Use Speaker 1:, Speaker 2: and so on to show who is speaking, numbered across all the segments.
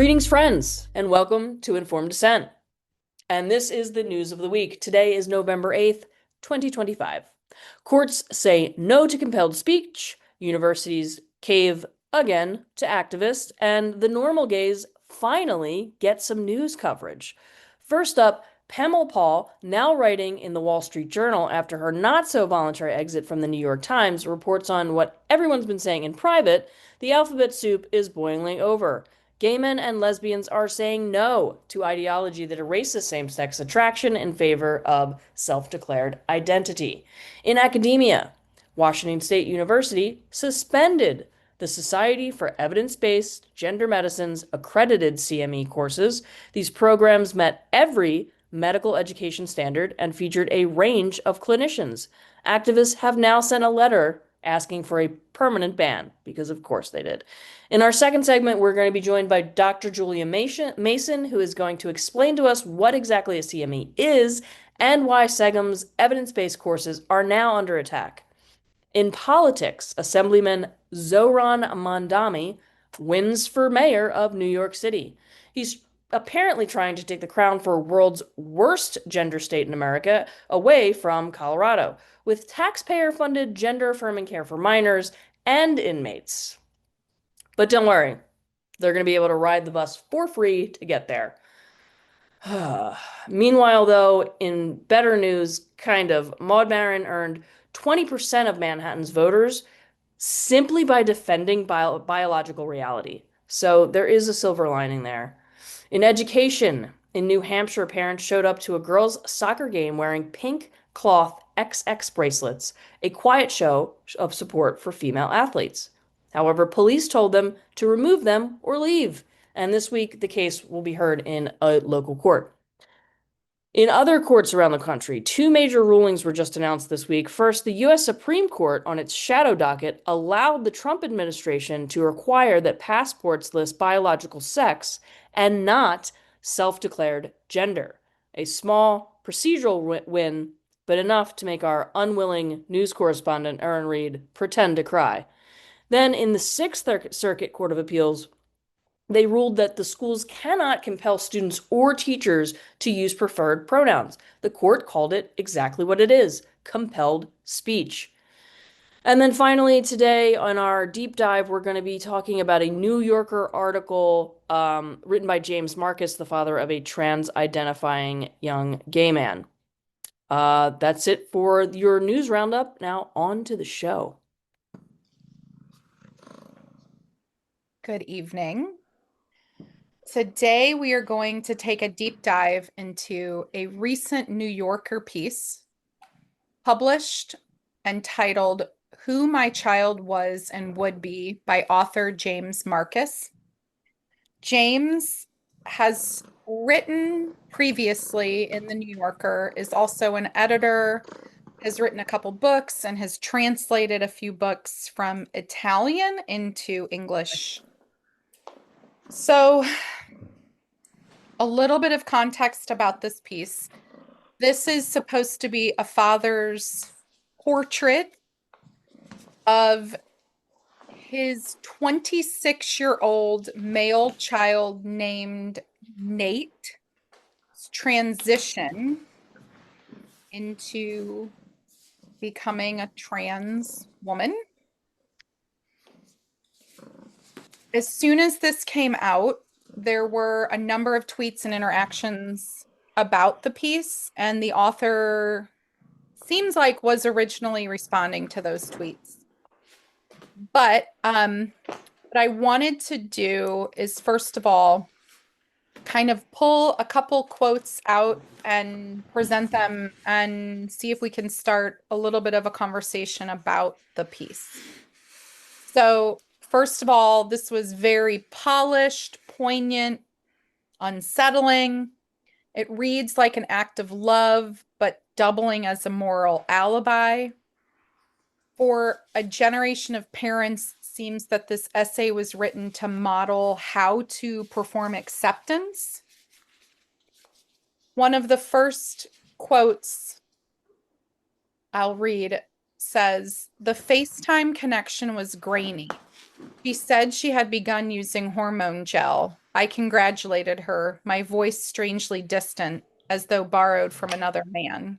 Speaker 1: Greetings, friends, and welcome to Informed Dissent. And this is the news of the week. Today is November 8th, 2025. Courts say no to compelled speech, universities cave again to activists, and the normal gays finally get some news coverage. First up, Pamela Paul, now writing in the Wall Street Journal after her not-so-voluntary exit from the New York Times, reports on what everyone's been saying in private: the alphabet soup is boiling over. Gay men and lesbians are saying no to ideology that erases same-sex attraction in favor of self-declared identity. In academia, Washington State University suspended the Society for Evidence-Based Gender Medicine's accredited CME courses. These programs met every medical education standard and featured a range of clinicians. Activists have now sent a letter asking for a permanent ban, because of course they did. In our second segment, we're going to be joined by Dr. Julia Mason, who is going to explain to us what exactly a CME is and why SEGM's evidence-based courses are now under attack. In politics, Assemblyman Zohran Mamdani wins for mayor of New York City. He's apparently trying to take the crown for world's worst gender state in America away from Colorado, with taxpayer-funded gender-affirming care for minors and inmates. But don't worry, they're going to be able to ride the bus for free to get there. Meanwhile, though, in better news, kind of, Maud Maron earned 20% of Manhattan's voters simply by defending biological reality. So there is a silver lining there. In education, in New Hampshire, parents showed up to a girls' soccer game wearing pink cloth XX bracelets, a quiet show of support for female athletes. However, police told them to remove them or leave, and this week the case will be heard in a local court. In other courts around the country, two major rulings were just announced this week. First, the U.S. Supreme Court, on its shadow docket, allowed the Trump administration to require that passports list biological sex and not self-declared gender. A small procedural win, but enough to make our unwilling news correspondent, Erin Reed, pretend to cry. Then, in the Sixth Circuit Court of Appeals, they ruled that the schools cannot compel students or teachers to use preferred pronouns. The court called it exactly what it is: compelled speech. And then finally, today on our deep dive, we're going to be talking about a New Yorker article written by James Marcus, the father of a trans-identifying young gay man. That's it for your news roundup. Now on to the show.
Speaker 2: Good evening. Today we are going to take a deep dive into a recent New Yorker piece published and titled "Who My Child Was and Would Be" by author James Marcus. James has written previously in the New Yorker, is also an editor, has written a couple books, and has translated a few books from Italian into English. So, a little bit of context about this piece. This is supposed to be a father's portrait of his 26-year-old male child named Nate's transition into becoming a trans woman. As soon as this came out, there were a number of tweets and interactions about the piece, and the author seems like was originally responding to those tweets. But what I wanted to do is, first of all, kind of pull a couple quotes out and present them and see if we can start a little bit of a conversation about the piece. So, first of all, this was very polished, poignant, unsettling. It reads like an act of love, but doubling as a moral alibi. For a generation of parents, it seems that this essay was written to model how to perform acceptance. One of the first quotes I'll read says, "The FaceTime connection was grainy. She said she had begun using hormone gel. I congratulated her, my voice strangely distant, as though borrowed from another man.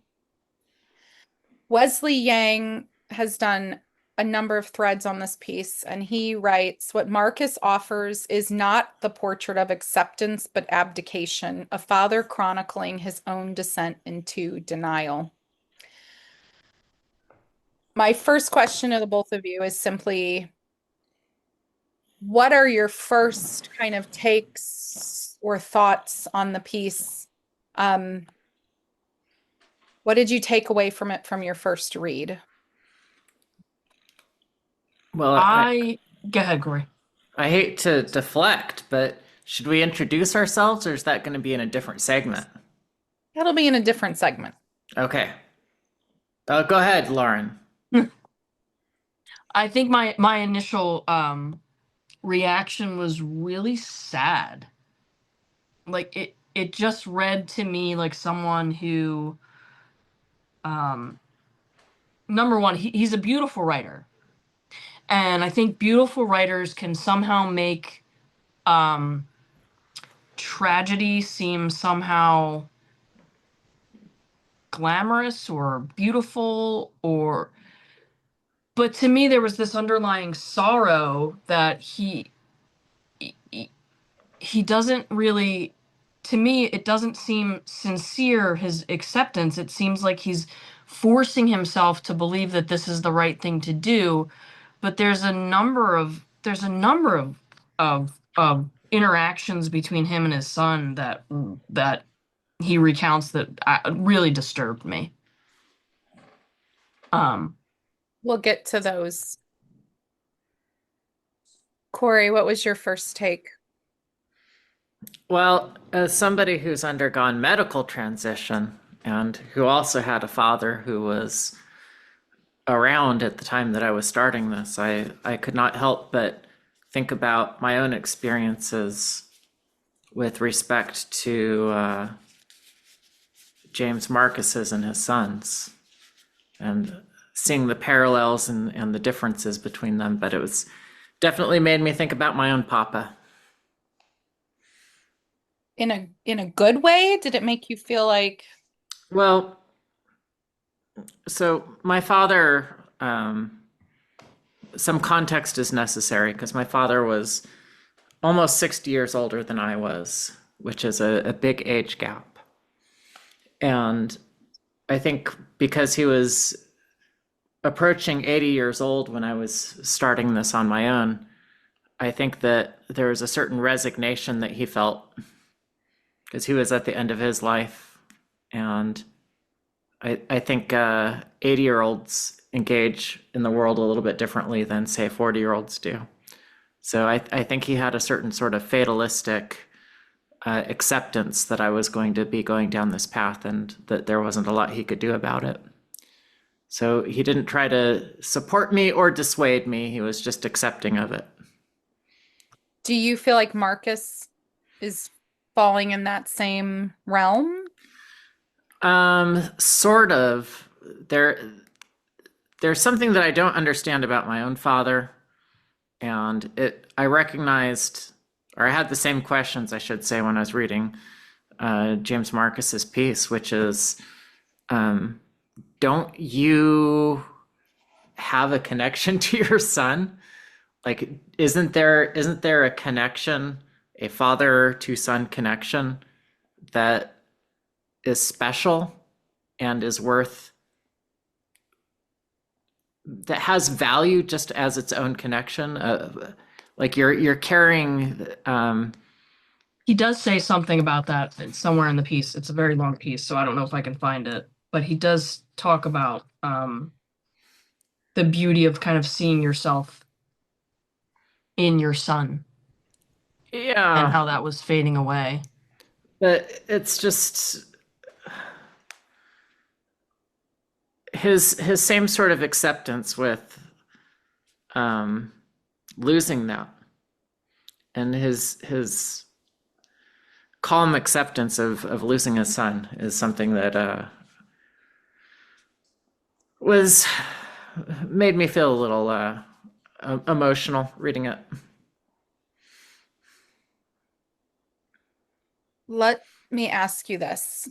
Speaker 2: Wesley Yang has done a number of threads on this piece, and he writes, what Marcus offers is not the portrait of acceptance, but abdication, a father chronicling his own descent into denial. My first question to the both of you is simply, what are your first kind of takes or thoughts on the piece? What did you take away from it from your first read?
Speaker 3: Well,
Speaker 4: Go ahead, Cori.
Speaker 3: I hate to deflect, but should we introduce ourselves, or is that going to be in a different segment?
Speaker 2: That'll be in a different segment.
Speaker 3: Okay. Go ahead, Lauren.
Speaker 4: I think my initial reaction was really sad. Like it just read to me like someone who number one, he's a beautiful writer. And I think beautiful writers can somehow make tragedy seem somehow glamorous or beautiful, or but to me there was this underlying sorrow that he doesn't really, to me it doesn't seem sincere, his acceptance. It seems like he's forcing himself to believe that this is the right thing to do, but there's a number of interactions between him and his son that he recounts that really disturbed me.
Speaker 2: We'll get to those. Cori, what was your first take?
Speaker 3: Well, as somebody who's undergone medical transition and who also had a father who was around at the time that I was starting this, I could not help but think about my own experiences with respect to James Marcus's and his sons, and seeing the parallels and the differences between them. But it was definitely made me think about my own papa.
Speaker 2: In a good way? Did it make you feel like...
Speaker 3: Well, so my father, some context is necessary because my father was almost 60 years older than I was, which is a big age gap. And I think because he was approaching 80 years old when I was starting this on my own, I think that there was a certain resignation that he felt because he was at the end of his life. And I think 80-year-olds engage in the world a little bit differently than, say, 40-year-olds do. So I think he had a certain sort of fatalistic acceptance that I was going to be going down this path and that there wasn't a lot he could do about it. So he didn't try to support me or dissuade me. He was just accepting of it.
Speaker 2: Do you feel like Marcus is falling in that same realm?
Speaker 3: Sort of. There's something that I don't understand about my own father, and I recognized, or I had the same questions, I should say, when I was reading James Marcus's piece, which is, don't you have a connection to your son? Like, isn't there a connection, a father to son connection that is special and is worth, that has value just as its own connection? Like you're carrying.
Speaker 4: He does say something about that somewhere in the piece. It's a very long piece, so I don't know if I can find it, but he does talk about the beauty of kind of seeing yourself in your son.
Speaker 3: Yeah.
Speaker 4: And how that was fading away.
Speaker 3: But it's just his same sort of acceptance with losing that, and his calm acceptance of losing his son is something that made me feel a emotional reading it.
Speaker 2: Let me ask you this.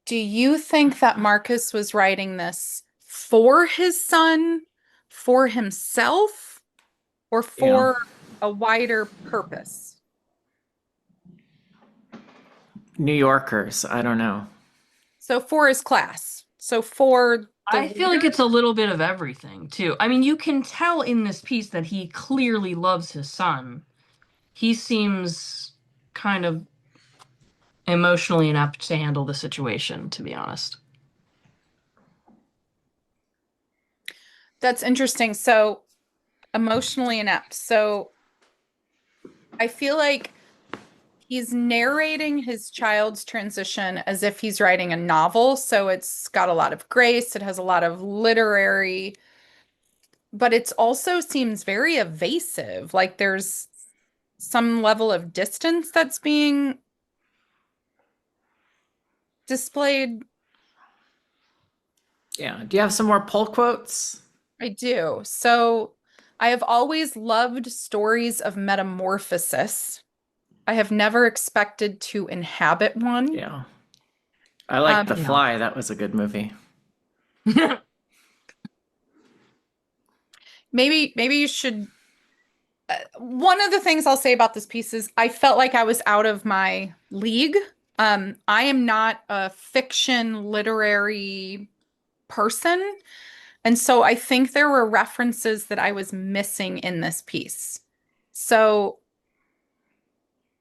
Speaker 2: Do you think that Marcus was writing this for his son, for himself, or
Speaker 3: Yeah.
Speaker 2: for a wider purpose?
Speaker 3: New Yorkers, I don't know.
Speaker 2: So for his class. So for the
Speaker 4: I feel like
Speaker 2: reader?
Speaker 4: it's a little bit of everything too. I mean, you can tell in this piece that he clearly loves his son. He seems kind of emotionally inept to handle the situation, to be honest.
Speaker 2: That's interesting. So emotionally inept. So I feel like he's narrating his child's transition as if he's writing a novel. So it's got a lot of grace, it has a lot of literary, but it also seems very evasive. Like there's some level of distance that's being displayed.
Speaker 3: Yeah. Do you have some more poll quotes?
Speaker 2: I do. So I have always loved stories of metamorphosis. I have never expected to inhabit one.
Speaker 3: Yeah. I like The
Speaker 4: Yeah.
Speaker 3: Fly. That was a good movie.
Speaker 2: Maybe you should. One of the things I'll say about this piece is I felt like I was out of my league. I am not a fiction literary person. And so I think there were references that I was missing in this piece. So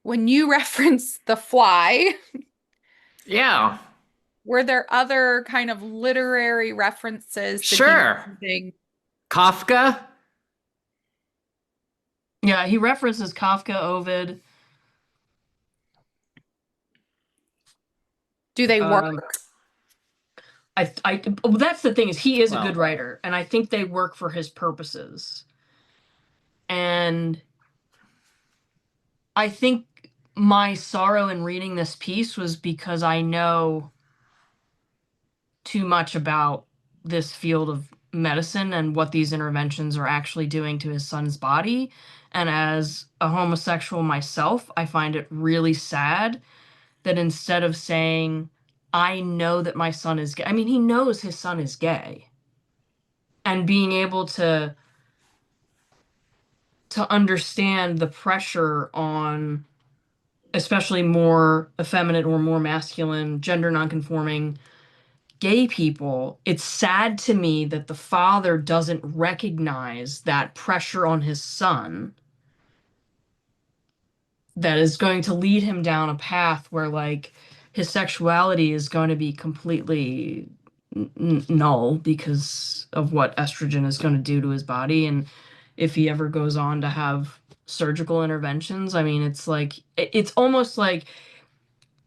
Speaker 2: when you reference The Fly,
Speaker 3: Yeah.
Speaker 2: were there other kind of literary references that he was
Speaker 3: Sure.
Speaker 2: using?
Speaker 3: Kafka?
Speaker 4: Yeah, he references Kafka, Ovid.
Speaker 2: Do they work?
Speaker 4: Well, that's the thing is he is a
Speaker 3: Well,
Speaker 4: good writer, and I think they work for his purposes. And I think my sorrow in reading this piece was because I know too much about this field of medicine and what these interventions are actually doing to his son's body. And as a homosexual myself, I find it really sad that instead of saying, I know that my son is gay, I mean, he knows his son is gay. And being able to understand the pressure on especially more effeminate or more masculine, gender nonconforming gay people, it's sad to me that the father doesn't recognize that pressure on his son that is going to lead him down a path where like his sexuality is going to be completely null because of what estrogen is going to do to his body. And if he ever goes on to have surgical interventions, I mean, it's like it's almost like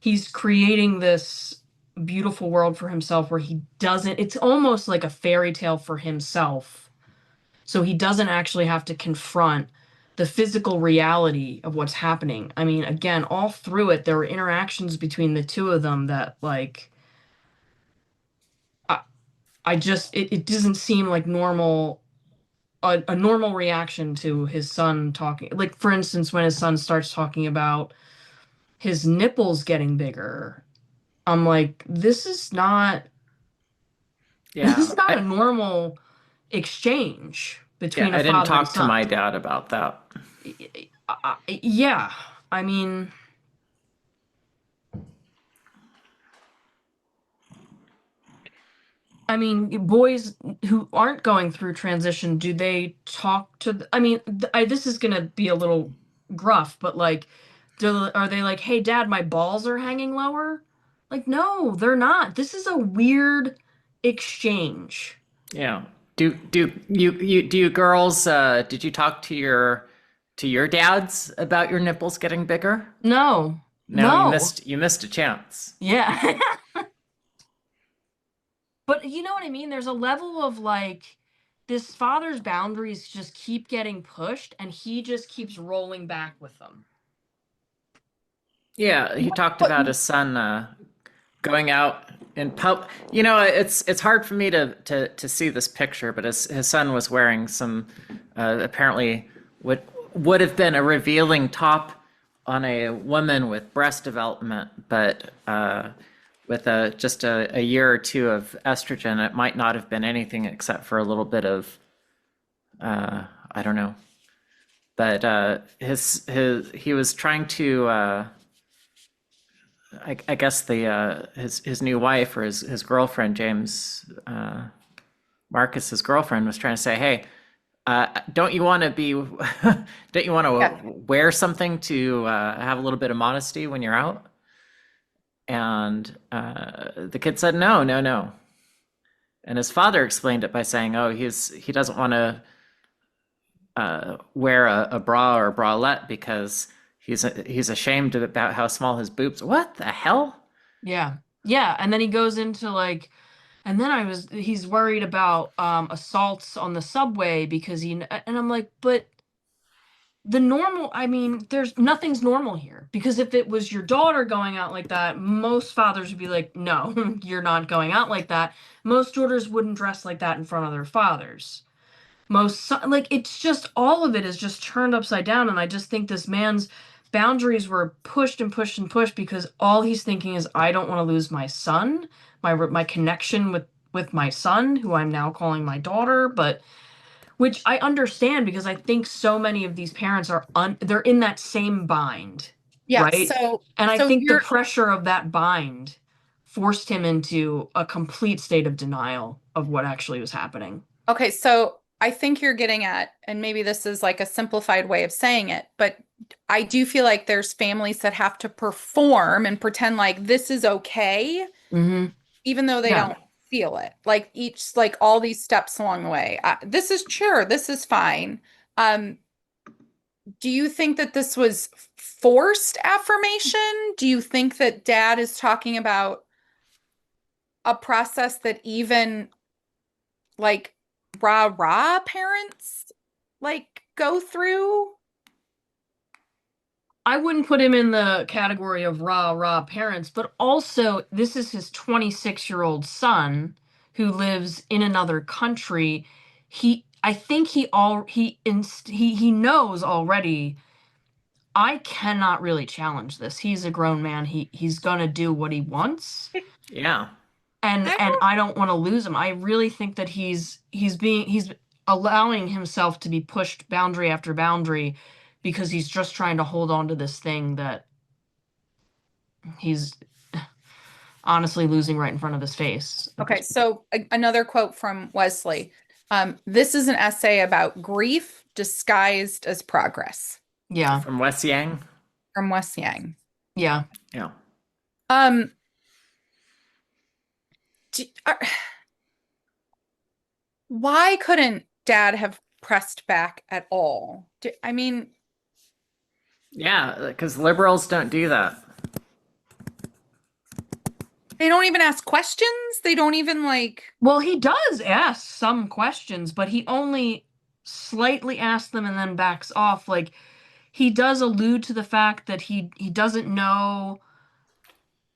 Speaker 4: he's creating this beautiful world for himself where he doesn't, it's almost like a fairy tale for himself. So he doesn't actually have to confront the physical reality of what's happening. I mean, again, all through it, there were interactions between the two of them that, like, I just, it doesn't seem like a normal reaction to his son talking. Like, for instance, when his son starts talking about his nipples getting bigger, I'm like, this is not
Speaker 3: yeah.
Speaker 4: this is not a normal exchange between
Speaker 3: I
Speaker 4: a
Speaker 3: didn't
Speaker 4: father and
Speaker 3: talk to
Speaker 4: son.
Speaker 3: my dad about that.
Speaker 4: Yeah, I mean, boys who aren't going through transition, do they talk to? I mean, this is gonna be a little gruff, but like, are they like, "Hey, Dad, my balls are hanging lower"? Like, no, they're not. This is a weird exchange.
Speaker 3: Yeah. Do you girls did you talk to your dads about your nipples getting bigger?
Speaker 4: No,
Speaker 3: No,
Speaker 4: no,
Speaker 3: you missed a chance.
Speaker 4: yeah. But you know what I mean? There's a level of like this father's boundaries just keep getting pushed and he just keeps rolling back with them.
Speaker 3: Yeah, he talked
Speaker 2: What,
Speaker 3: about his son going out in pub. It's hard for me to see this picture, but his son was wearing some apparently would have been a revealing top on a woman with breast development, but with just a year or two of estrogen, it might not have been anything except for a little bit of I don't know. But he was trying to I guess his new wife or his girlfriend, James Marcus's girlfriend, was trying to say, hey, don't you want to be don't you want to
Speaker 2: Yeah.
Speaker 3: wear something to have a little bit of modesty when you're out? And the kid said no, no, no. And his father explained it by saying, oh, he doesn't want to wear a bra or a bralette because he's ashamed about how small his boobs. What the hell?
Speaker 4: Yeah. Yeah. And then he goes into like, and then he's worried about assaults on the subway because and I'm like, but I mean, nothing's normal here, because if it was your daughter going out like that, most fathers would be like, no, you're not going out like that. Most daughters wouldn't dress like that in front of their fathers. Like, it's just, all of it is just turned upside down. And I just think this man's boundaries were pushed and pushed and pushed because all he's thinking is, I don't want to lose my son, my connection with my son, who I'm now calling my daughter. But which I understand, because I think so many of these parents they're in that same bind,
Speaker 2: Yeah.
Speaker 4: right? And I
Speaker 2: So
Speaker 4: think the
Speaker 2: you're
Speaker 4: pressure of that bind forced him into a complete state of denial of what actually was happening.
Speaker 2: okay. So I think you're getting at, and maybe this is like a simplified way of saying it, but I do feel like there's families that have to perform and pretend like this is okay,
Speaker 4: Mm-hmm.
Speaker 2: even though they
Speaker 4: Yeah.
Speaker 2: don't feel it. Like like all these steps along the way. This is sure, this is fine. Do you think that this was forced affirmation? Do you think that dad is talking about a process that even like rah parents like go through?
Speaker 4: I wouldn't put him in the category of rah parents, but also this is his 26-year-old son who lives in another country. I think he knows already, I cannot really challenge this. He's a grown man. He's gonna do what he wants.
Speaker 3: Yeah.
Speaker 4: And I don't want to lose him. I really think that he's allowing himself to be pushed boundary after boundary because he's just trying to hold on to this thing that he's honestly losing right in front of his face.
Speaker 2: Okay, so another quote from Wesley. This is an essay about grief disguised as progress.
Speaker 4: Yeah.
Speaker 3: From Wes Yang.
Speaker 2: From Wes Yang.
Speaker 4: Yeah.
Speaker 3: Yeah.
Speaker 2: Why couldn't dad have pressed back at all? I mean,
Speaker 3: Yeah, because liberals don't do that.
Speaker 2: they don't even ask questions. They don't even like.
Speaker 4: Well, he does ask some questions, but he only slightly asks them and then backs off. Like, he does allude to the fact that he doesn't know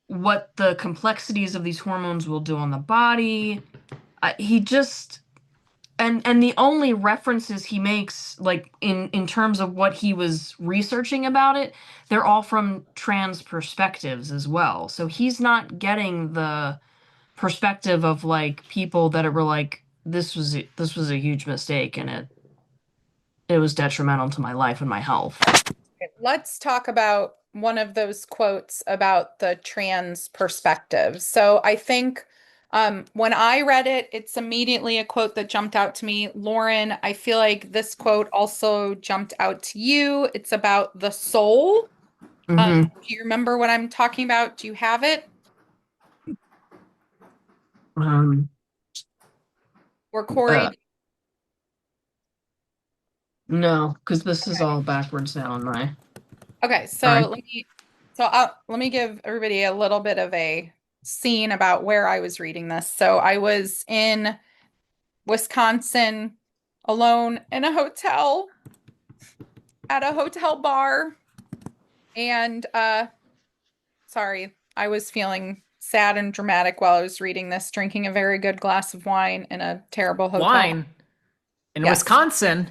Speaker 4: what the complexities of these hormones will do on the body. He just and the only references he makes, like in terms of what he was researching about it, they're all from trans perspectives as well. So he's not getting the perspective of like people that were like, this was a huge mistake and it was detrimental to my life and my health.
Speaker 2: Let's talk about one of those quotes about the trans perspective. So I think when I read it, it's immediately a quote that jumped out to me. Lauren, I feel like this quote also jumped out to you. It's about the soul.
Speaker 4: Mm-hmm.
Speaker 2: Do you remember what I'm talking about? Do you have it? Or Cori?
Speaker 4: No, because this is all backwards now in my.
Speaker 2: Okay, so
Speaker 4: Sorry.
Speaker 2: let me give everybody a little bit of a scene about where I was reading this. So I was in Wisconsin alone in a hotel at a hotel bar, and sorry, I was feeling sad and dramatic while I was reading this, drinking a very good glass of wine in a terrible hotel.
Speaker 3: Wine in
Speaker 2: Yes.
Speaker 3: Wisconsin.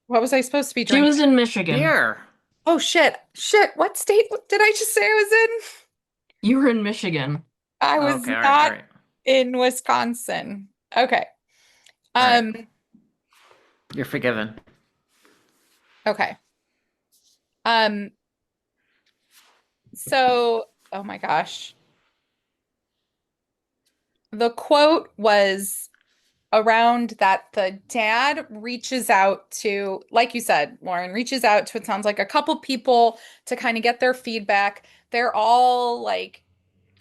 Speaker 2: What was I supposed to be
Speaker 4: She
Speaker 2: drinking?
Speaker 4: was in Michigan.
Speaker 3: Beer.
Speaker 2: Oh shit. Shit. What state did I just say I was in?
Speaker 4: You were in Michigan.
Speaker 2: I was
Speaker 3: Okay, all right, all
Speaker 2: not
Speaker 3: right.
Speaker 2: in Wisconsin. Okay.
Speaker 3: All right.
Speaker 2: Um,
Speaker 3: You're forgiven.
Speaker 2: okay. Um, so, oh my gosh. The quote was around that the dad reaches out to, like you said, Lauren, reaches out to, it sounds like a couple people to kind of get their feedback. They're all like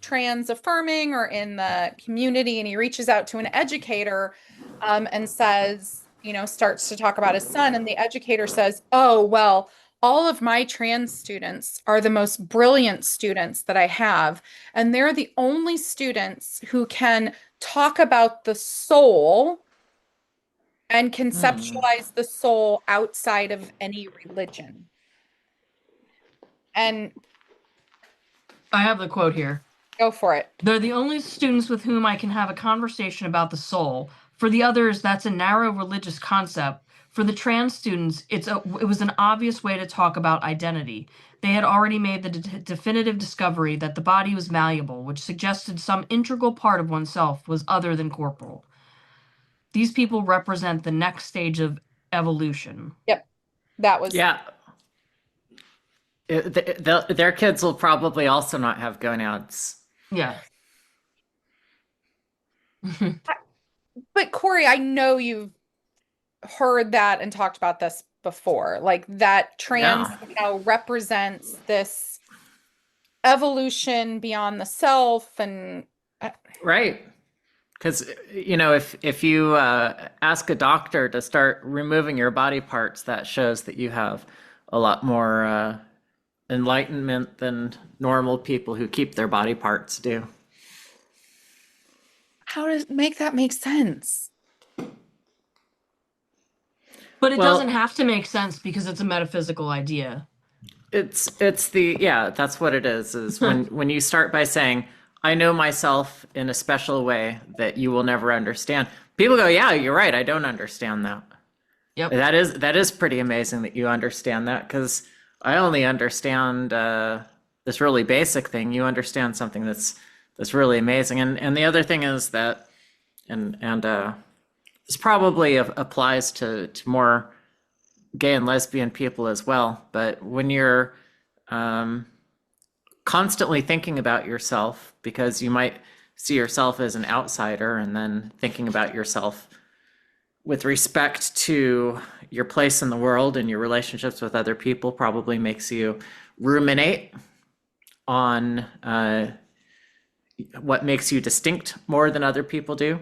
Speaker 2: trans affirming or in the community, and he reaches out to an educator and says, starts to talk about his son, and the educator says, oh, well, all of my trans students are the most brilliant students that I have, and they're the only students who can talk about the soul and conceptualize the soul outside of any religion. And
Speaker 4: I have the quote here.
Speaker 2: go for it.
Speaker 4: They're the only students with whom I can have a conversation about the soul. For the others, that's a narrow religious concept. For the trans students, it was an obvious way to talk about identity. They had already made the definitive discovery that the body was malleable, which suggested some integral part of oneself was other than corporal. These people represent the next stage of evolution.
Speaker 2: Yep. That was
Speaker 3: Yeah. Their kids will probably also not have gonads.
Speaker 4: Yeah.
Speaker 2: But Cori, I know you've heard that and talked about this before. Like that trans
Speaker 3: Yeah.
Speaker 2: represents this evolution beyond the self, and
Speaker 3: Right. Because, if you ask a doctor to start removing your body parts, that shows that you have a lot more enlightenment than normal people who keep their body parts do.
Speaker 2: how does that make sense?
Speaker 4: But it
Speaker 3: Well-
Speaker 4: doesn't have to make sense because it's a metaphysical idea.
Speaker 3: That's what it is when you start by saying, I know myself in a special way that you will never understand. People go, yeah, you're right. I don't understand that.
Speaker 4: Yep.
Speaker 3: That is pretty amazing that you understand that, because I only understand this really basic thing. You understand something that's really amazing. And the other thing is that, and this probably applies to more gay and lesbian people as well. But when you're constantly thinking about yourself, because you might see yourself as an outsider, and then thinking about yourself with respect to your place in the world and your relationships with other people, probably makes you ruminate on what makes you distinct more than other people do.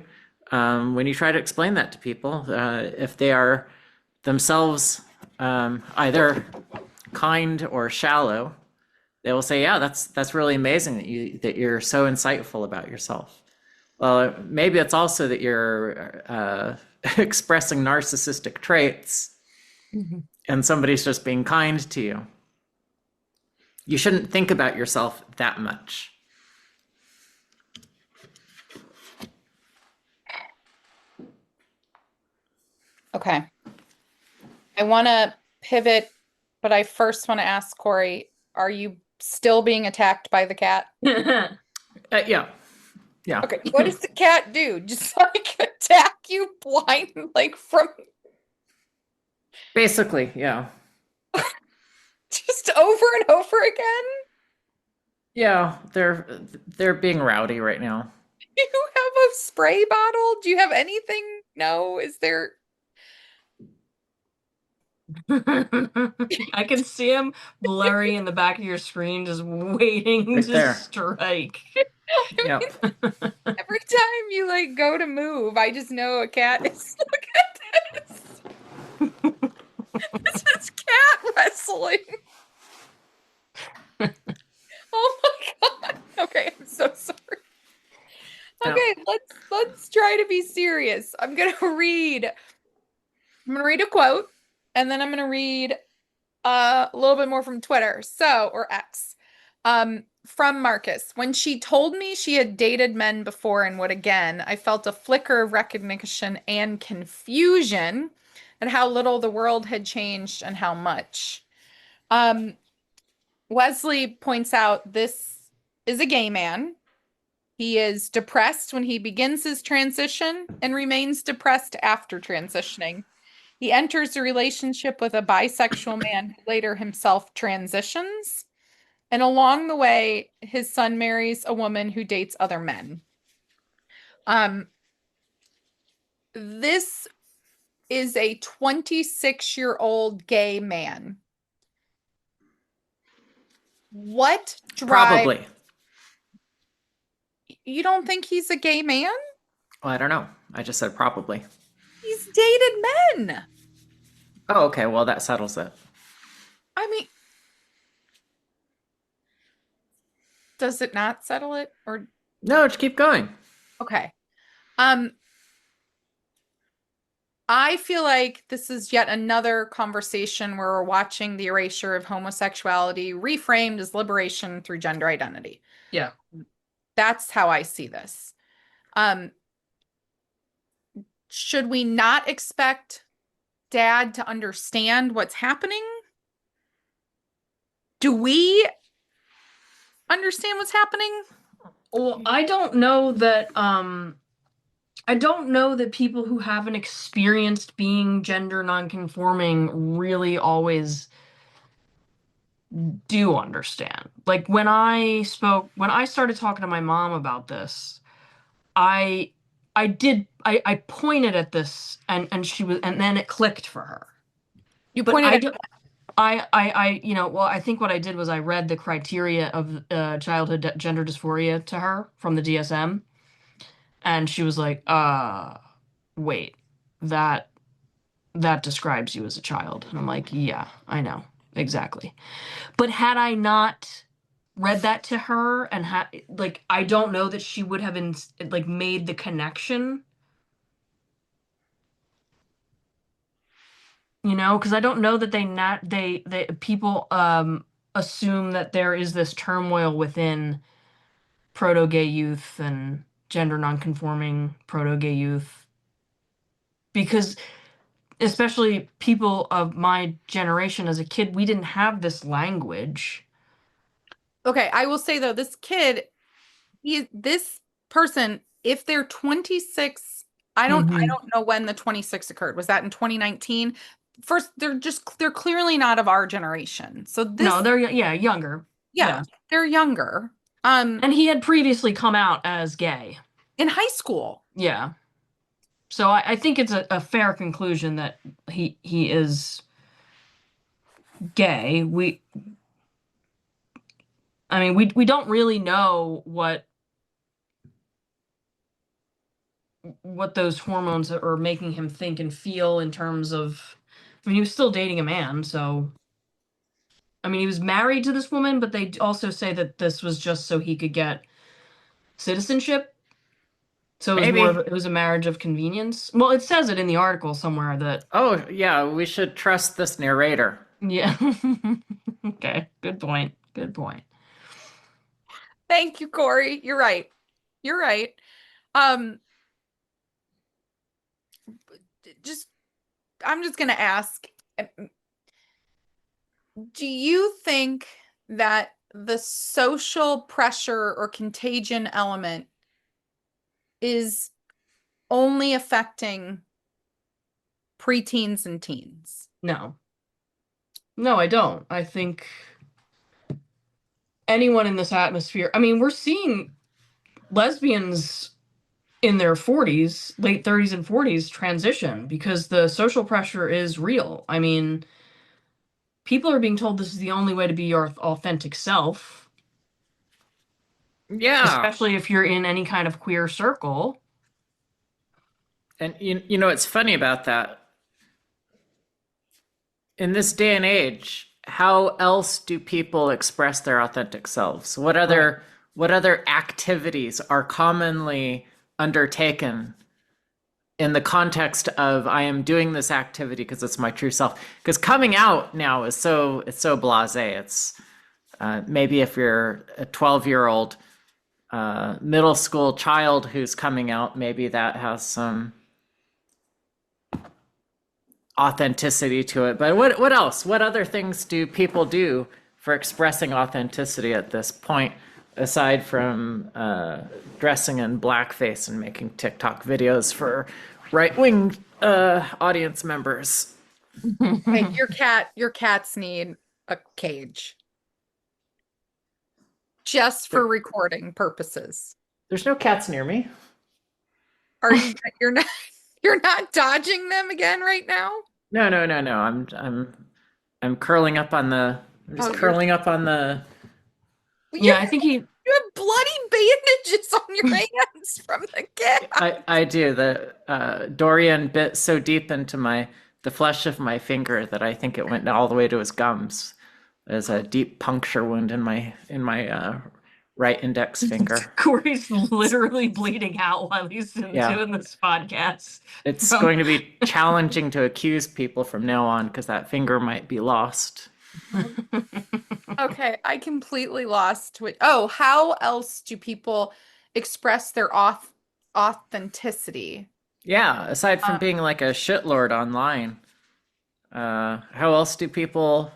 Speaker 3: When you try to explain that to people, if they are themselves either kind or shallow, they will say, yeah, that's really amazing that you're so insightful about yourself. Well, maybe it's also that you're expressing narcissistic traits, and somebody's just being kind to you. You shouldn't think about yourself that much.
Speaker 2: Okay. I want to pivot, but I first want to ask Cori, are you still being attacked by the cat?
Speaker 3: Yeah.
Speaker 2: Okay, what does the cat do? Just like attack you blind, like from
Speaker 3: Basically, yeah.
Speaker 2: just over and over again?
Speaker 3: Yeah, they're being rowdy right now.
Speaker 2: Do you have a spray bottle? Do you have anything? No, is there?
Speaker 4: I can see him blurry in the back of your screen, just waiting
Speaker 3: Right
Speaker 4: to
Speaker 3: there.
Speaker 4: strike.
Speaker 3: Yeah.
Speaker 2: Every time you like go to move, I just know a cat is. Look at this. This is cat wrestling. Oh my god. Okay, I'm so sorry.
Speaker 3: Yeah.
Speaker 2: Okay, let's try to be serious. I'm gonna read a quote, and then I'm gonna read a little bit more from Twitter, or X. From Marcus. When she told me she had dated men before and would again, I felt a flicker of recognition and confusion. and how little the world had changed and how much. Wesley points out this is a gay man. He is depressed when he begins his transition and remains depressed after transitioning. He enters a relationship with a bisexual man who later himself transitions. And along the way, his son marries a woman who dates other men. This is a 26-year-old gay man. What drives...
Speaker 3: Probably.
Speaker 2: You don't think he's a gay man?
Speaker 3: Well, I don't know. I just said probably.
Speaker 2: He's dated men.
Speaker 3: Oh, okay. Well, that settles it.
Speaker 2: I mean, does it not settle it? Or
Speaker 3: No, just keep going.
Speaker 2: okay. I feel like this is yet another conversation where we're watching the erasure of homosexuality reframed as liberation through gender identity.
Speaker 4: Yeah.
Speaker 2: That's how I see this. Should we not expect dad to understand what's happening? Do we understand what's happening?
Speaker 4: Well, I don't know that people who haven't experienced being gender nonconforming really always do understand. Like when I started talking to my mom about this, I pointed at this and she was, and then it clicked for her.
Speaker 2: You
Speaker 4: But
Speaker 2: pointed
Speaker 4: I
Speaker 2: at
Speaker 4: don't, I think what I did was I read the criteria of childhood gender dysphoria to her from the DSM, and she was like, wait, that describes you as a child. And I'm like, yeah, I know, exactly. But had I not read that to her and I don't know that she would have made the connection. Because I don't know that people assume that there is this turmoil within proto-gay youth and gender nonconforming proto-gay youth, because especially people of my generation, as a kid, we didn't have this language.
Speaker 2: Okay, I will say though, this person, if they're 26, I don't know when the 26 occurred. Was that in 2019? First, they're clearly not of our generation. So
Speaker 4: No, they're younger.
Speaker 2: Yeah, they're younger.
Speaker 4: And he had previously come out as gay
Speaker 2: in high school.
Speaker 4: Yeah. So I think it's a fair conclusion that he is gay. We don't really know what those hormones are making him think and feel in terms of, he was still dating a man, so he was married to this woman, but they also say that this was just so he could get citizenship. So it was a marriage of convenience. Well, it says it in the article somewhere that...
Speaker 3: Oh, yeah, we should trust this narrator.
Speaker 4: Yeah. Okay, good point.
Speaker 2: Thank you, Cori. You're right. I'm just going to ask, do you think that the social pressure or contagion element is only affecting preteens and teens?
Speaker 4: No, I don't. I think anyone in this atmosphere, we're seeing lesbians in their 40s, late 30s and 40s transition because the social pressure is real. People are being told this is the only way to be your authentic self.
Speaker 3: Yeah.
Speaker 4: Especially if you're in any kind of queer circle.
Speaker 3: And it's funny about that. In this day and age, how else do people express their authentic selves? What other activities are commonly undertaken in the context of I am doing this activity because it's my true self? Because coming out now is so blasé. It's maybe if you're a 12-year-old middle school child who's coming out, maybe that has some authenticity to it. But what else? What other things do people do for expressing authenticity at this point, aside from dressing in blackface and making TikTok videos for right-wing audience members?
Speaker 2: Hey, your cats need a cage. Just for recording purposes.
Speaker 3: There's no cats near me.
Speaker 2: Are you you're not dodging them again right now?
Speaker 3: No. I'm curling up on the. I'm just
Speaker 2: Oh, you're-
Speaker 3: curling up on the.
Speaker 4: Yeah, I think he.
Speaker 2: You have bloody bandages on your hands from the cat.
Speaker 3: I do. The Dorian bit so deep into the flesh of my finger that I think it went all the way to his gums. There's a deep puncture wound in my right index finger.
Speaker 4: Corey's literally bleeding out while he's doing this podcast.
Speaker 3: It's going to be challenging to accuse people from now on because that finger might be lost.
Speaker 2: Okay, I completely lost. Oh, how else do people express their authenticity?
Speaker 3: Yeah, aside from being like a shitlord online, how else do people,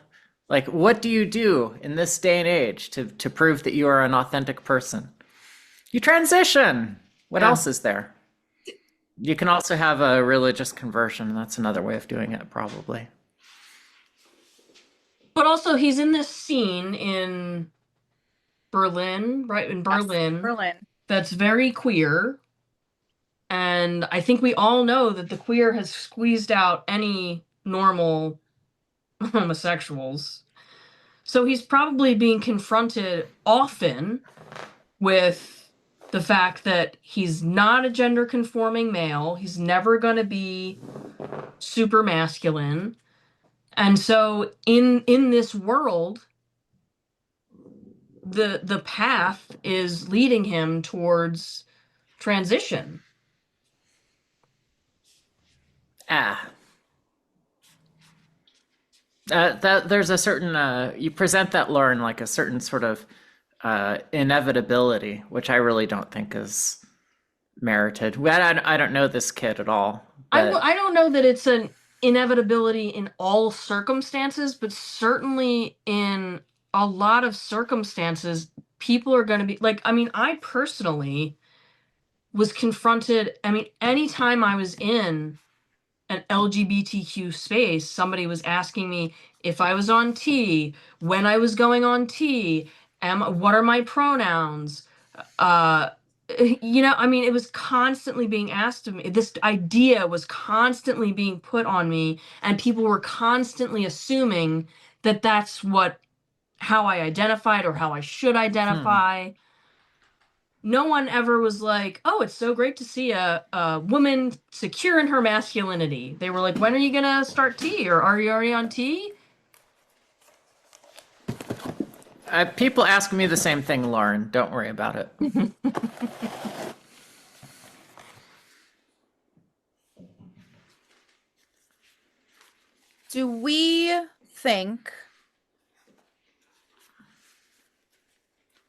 Speaker 3: like, what do you do in this day and age to prove that you are an authentic person? You transition. What else is there? You can also have a religious conversion. That's another way of doing it, probably.
Speaker 4: But also, he's in this scene in Berlin, right? In Berlin.
Speaker 2: Yes, Berlin.
Speaker 4: That's very queer. And I think we all know that the queer has squeezed out any normal homosexuals. So he's probably being confronted often with the fact that he's not a gender conforming male. He's never going to be super masculine. And so in this world, the path is leading him towards transition.
Speaker 3: That there's a certain you present that, Lauren, like a certain sort of inevitability, which I really don't think is merited. I don't know this kid at all.
Speaker 4: I don't know that it's an inevitability in all circumstances, but certainly in a lot of circumstances, people are going to be like, I mean, I personally was confronted. I mean, anytime I was in an LGBTQ space, somebody was asking me if I was on T, when I was going on T, what are my pronouns? I mean, it was constantly being asked of me. This idea was constantly being put on me, and people were constantly assuming that that's how I identified or how I should identify. No one ever was like, oh, it's so great to see a woman secure in her masculinity. They were like, when are you going to start T? Or are you already on T?
Speaker 3: People ask me the same thing, Lauren. Don't worry about it.
Speaker 2: Do we think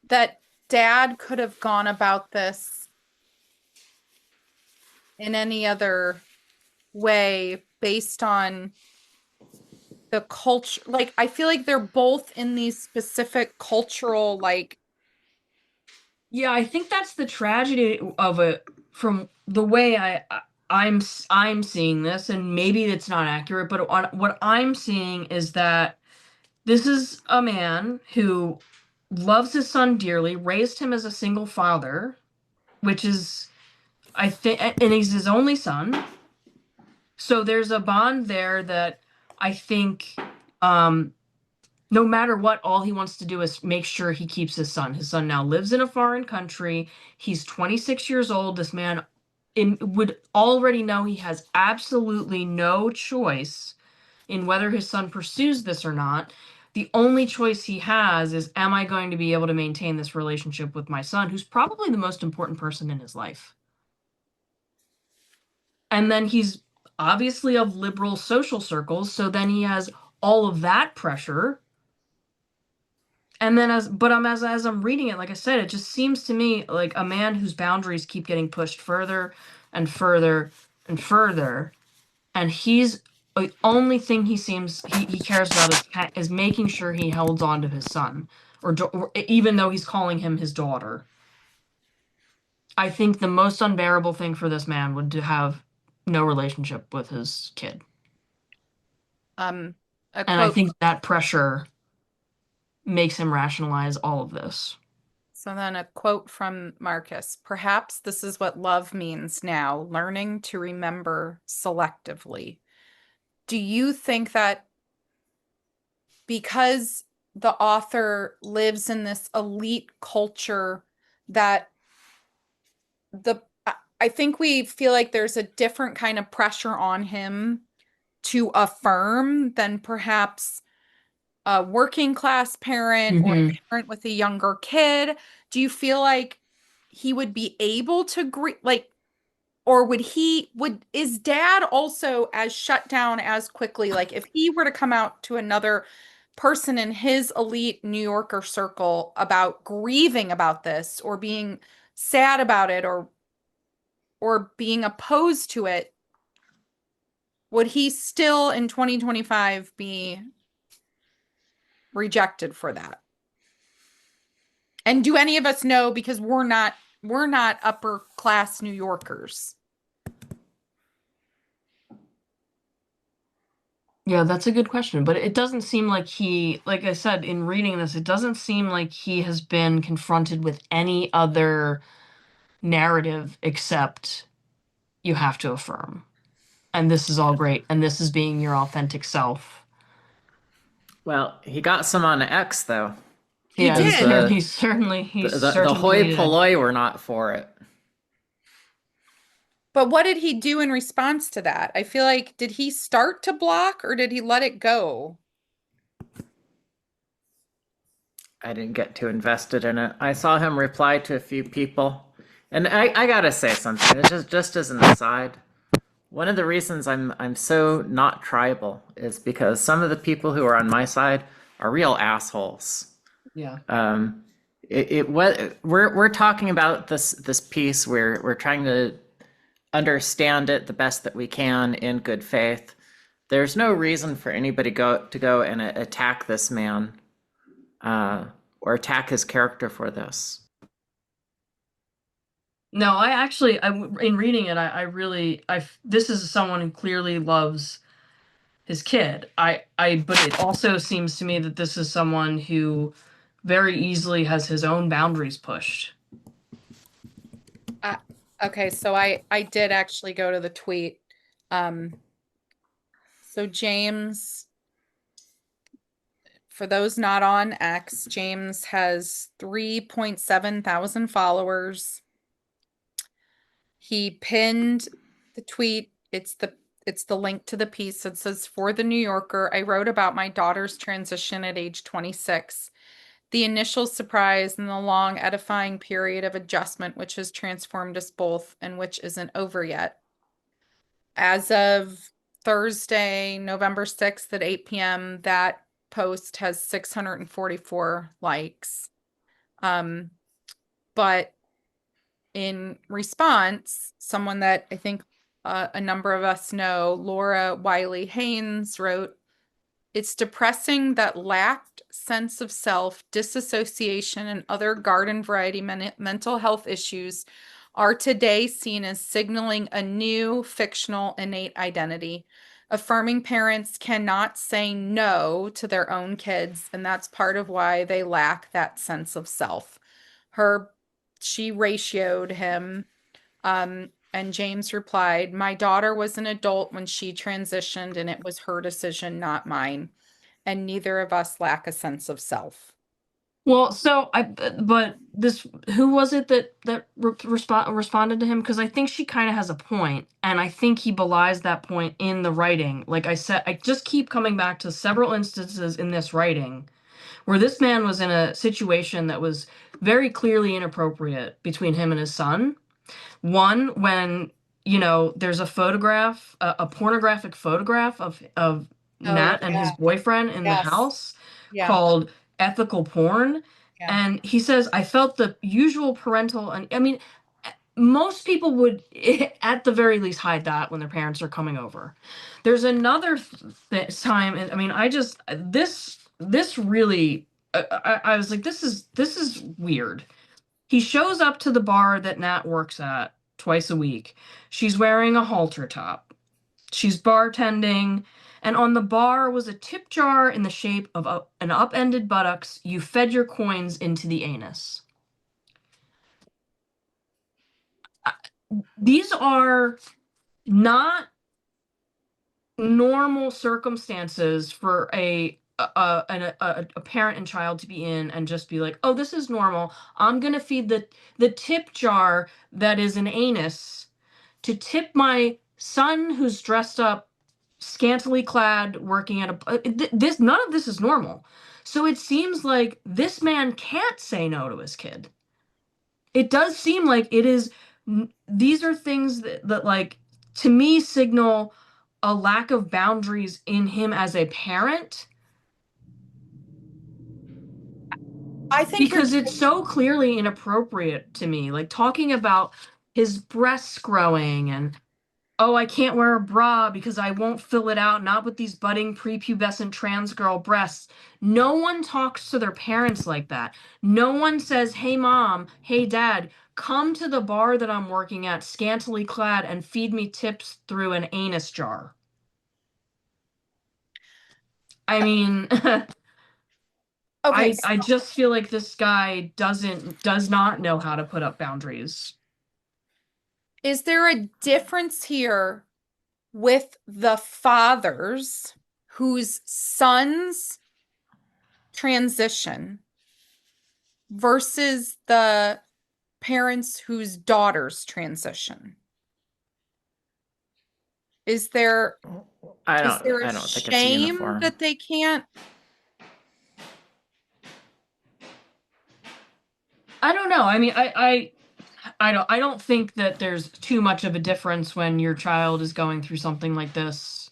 Speaker 2: that Dad could have gone about this in any other way based on the culture? Like, I feel like they're both in these specific cultural, like.
Speaker 4: Yeah, I think that's the tragedy of it from the way I'm seeing this, and maybe it's not accurate, but what I'm seeing is that this is a man who loves his son dearly, raised him as a single father, which is, I think, and he's his only son. So there's a bond there that I think, no matter what, all he wants to do is make sure he keeps his son. His son now lives in a foreign country. He's 26 years old. This man would already know he has absolutely no choice in whether his son pursues this or not. The only choice he has is, am I going to be able to maintain this relationship with my son, who's probably the most important person in his life? And then he's obviously of liberal social circles, so then he has all of that pressure. And then as I'm reading it, like I said, it just seems to me like a man whose boundaries keep getting pushed further and further and further. And he's the only thing he cares about is making sure he holds on to his son, or even though he's calling him his daughter. I think the most unbearable thing for this man would to have no relationship with his kid.
Speaker 2: A
Speaker 4: And I
Speaker 2: quote.
Speaker 4: think that pressure makes him rationalize all of this.
Speaker 2: So then a quote from Marcus. Perhaps this is what love means now, learning to remember selectively. Do you think that because the author lives in this elite culture that I think we feel like there's a different kind of pressure on him to affirm than perhaps a working class parent or a parent with a younger kid? Do you feel like he would be able to or is dad also as shut down as quickly? Like if he were to come out to another person in his elite New Yorker circle about grieving about this or being sad about it or being opposed to it, would he still in 2025 be rejected for that? And do any of us know, because we're not upper class New Yorkers?
Speaker 4: Yeah, that's a good question, but it doesn't seem like like I said, in reading this, it doesn't seem like he has been confronted with any other narrative except you have to affirm. And this is all great, and this is being your authentic self.
Speaker 3: Well, he got some on X though.
Speaker 2: He
Speaker 4: Yeah,
Speaker 2: did.
Speaker 4: He's certainly
Speaker 3: The hoi
Speaker 4: did.
Speaker 3: polloi were not for it.
Speaker 2: But what did he do in response to that? I feel like, did he start to block or did he let it go?
Speaker 3: I didn't get too invested in it. I saw him reply to a few people. And I gotta say something. It's just as an aside. One of the reasons I'm so not tribal is because some of the people who are on my side are real assholes.
Speaker 4: Yeah.
Speaker 3: We're talking about this piece. We're trying to understand it the best that we can in good faith. There's no reason for anybody to go and attack this man or attack his character for this.
Speaker 4: No, in reading it, this is someone who clearly loves his kid. But it also seems to me that this is someone who very easily has his own boundaries pushed.
Speaker 2: Okay, so I did actually go to the tweet. So James, for those not on X, James has 3.7 thousand followers. He pinned the tweet. It's the link to the piece. It says, "For the New Yorker, I wrote about my daughter's transition at age 26. The initial surprise and the long edifying period of adjustment which has transformed us both and which isn't over yet." As of Thursday, November 6th at 8 p.m., that post has 644 likes. But in response, someone that I think a number of us know, Laura Wiley Haynes, wrote, "It's depressing that lacked sense of self, disassociation, and other garden variety mental health issues are today seen as signaling a new fictional innate identity. Affirming parents cannot say no to their own kids, and that's part of why they lack that sense of self." She ratioed him, and James replied, "My daughter was an adult when she transitioned, and it was her decision, not mine. And neither of us lack a sense of self."
Speaker 4: Well, who was it that responded to him? Because I think she kind of has a point, and I think he belies that point in the writing. Like I said, I just keep coming back to several instances in this writing where this man was in a situation that was very clearly inappropriate between him and his son. One, when there's a photograph, a pornographic photograph of Matt and his boyfriend in the house called ethical porn.
Speaker 2: Yeah.
Speaker 4: And he says, "I felt the usual parental," and I mean, most people would, at the very least, hide that when their parents are coming over. There's another time, and I mean, this really, I was like, this is weird. He shows up to the bar that Nat works at twice a week. She's wearing a halter top. She's bartending, and on the bar was a tip jar in the shape of an upended buttocks. You fed your coins into the anus. These are not normal circumstances for a parent and child to be in and just be like, oh, this is normal. I'm gonna feed the tip jar that is an anus to tip my son who's dressed up, scantily clad, working at this. None of this is normal. So it seems like this man can't say no to his kid. It does seem like it is. These are things that like, to me, signal a lack of boundaries in him as a parent,
Speaker 2: I think
Speaker 4: because it's so clearly inappropriate to me. Like, talking about his breasts growing and, oh, I can't wear a bra because I won't fill it out, not with these budding prepubescent trans girl breasts. No one talks to their parents like that. No one says, hey, mom, hey, dad, come to the bar that I'm working at, scantily clad, and feed me tips through an anus jar. I mean,
Speaker 2: okay.
Speaker 4: I just feel like this guy does not know how to put up boundaries.
Speaker 2: Is there a difference here with the fathers whose sons transition versus the parents whose daughters transition? Is there
Speaker 3: I
Speaker 2: is there a
Speaker 3: don't think it's
Speaker 2: shame
Speaker 3: uniform.
Speaker 2: that they can't?
Speaker 4: I don't know. I mean, I don't think that there's too much of a difference when your child is going through something like this.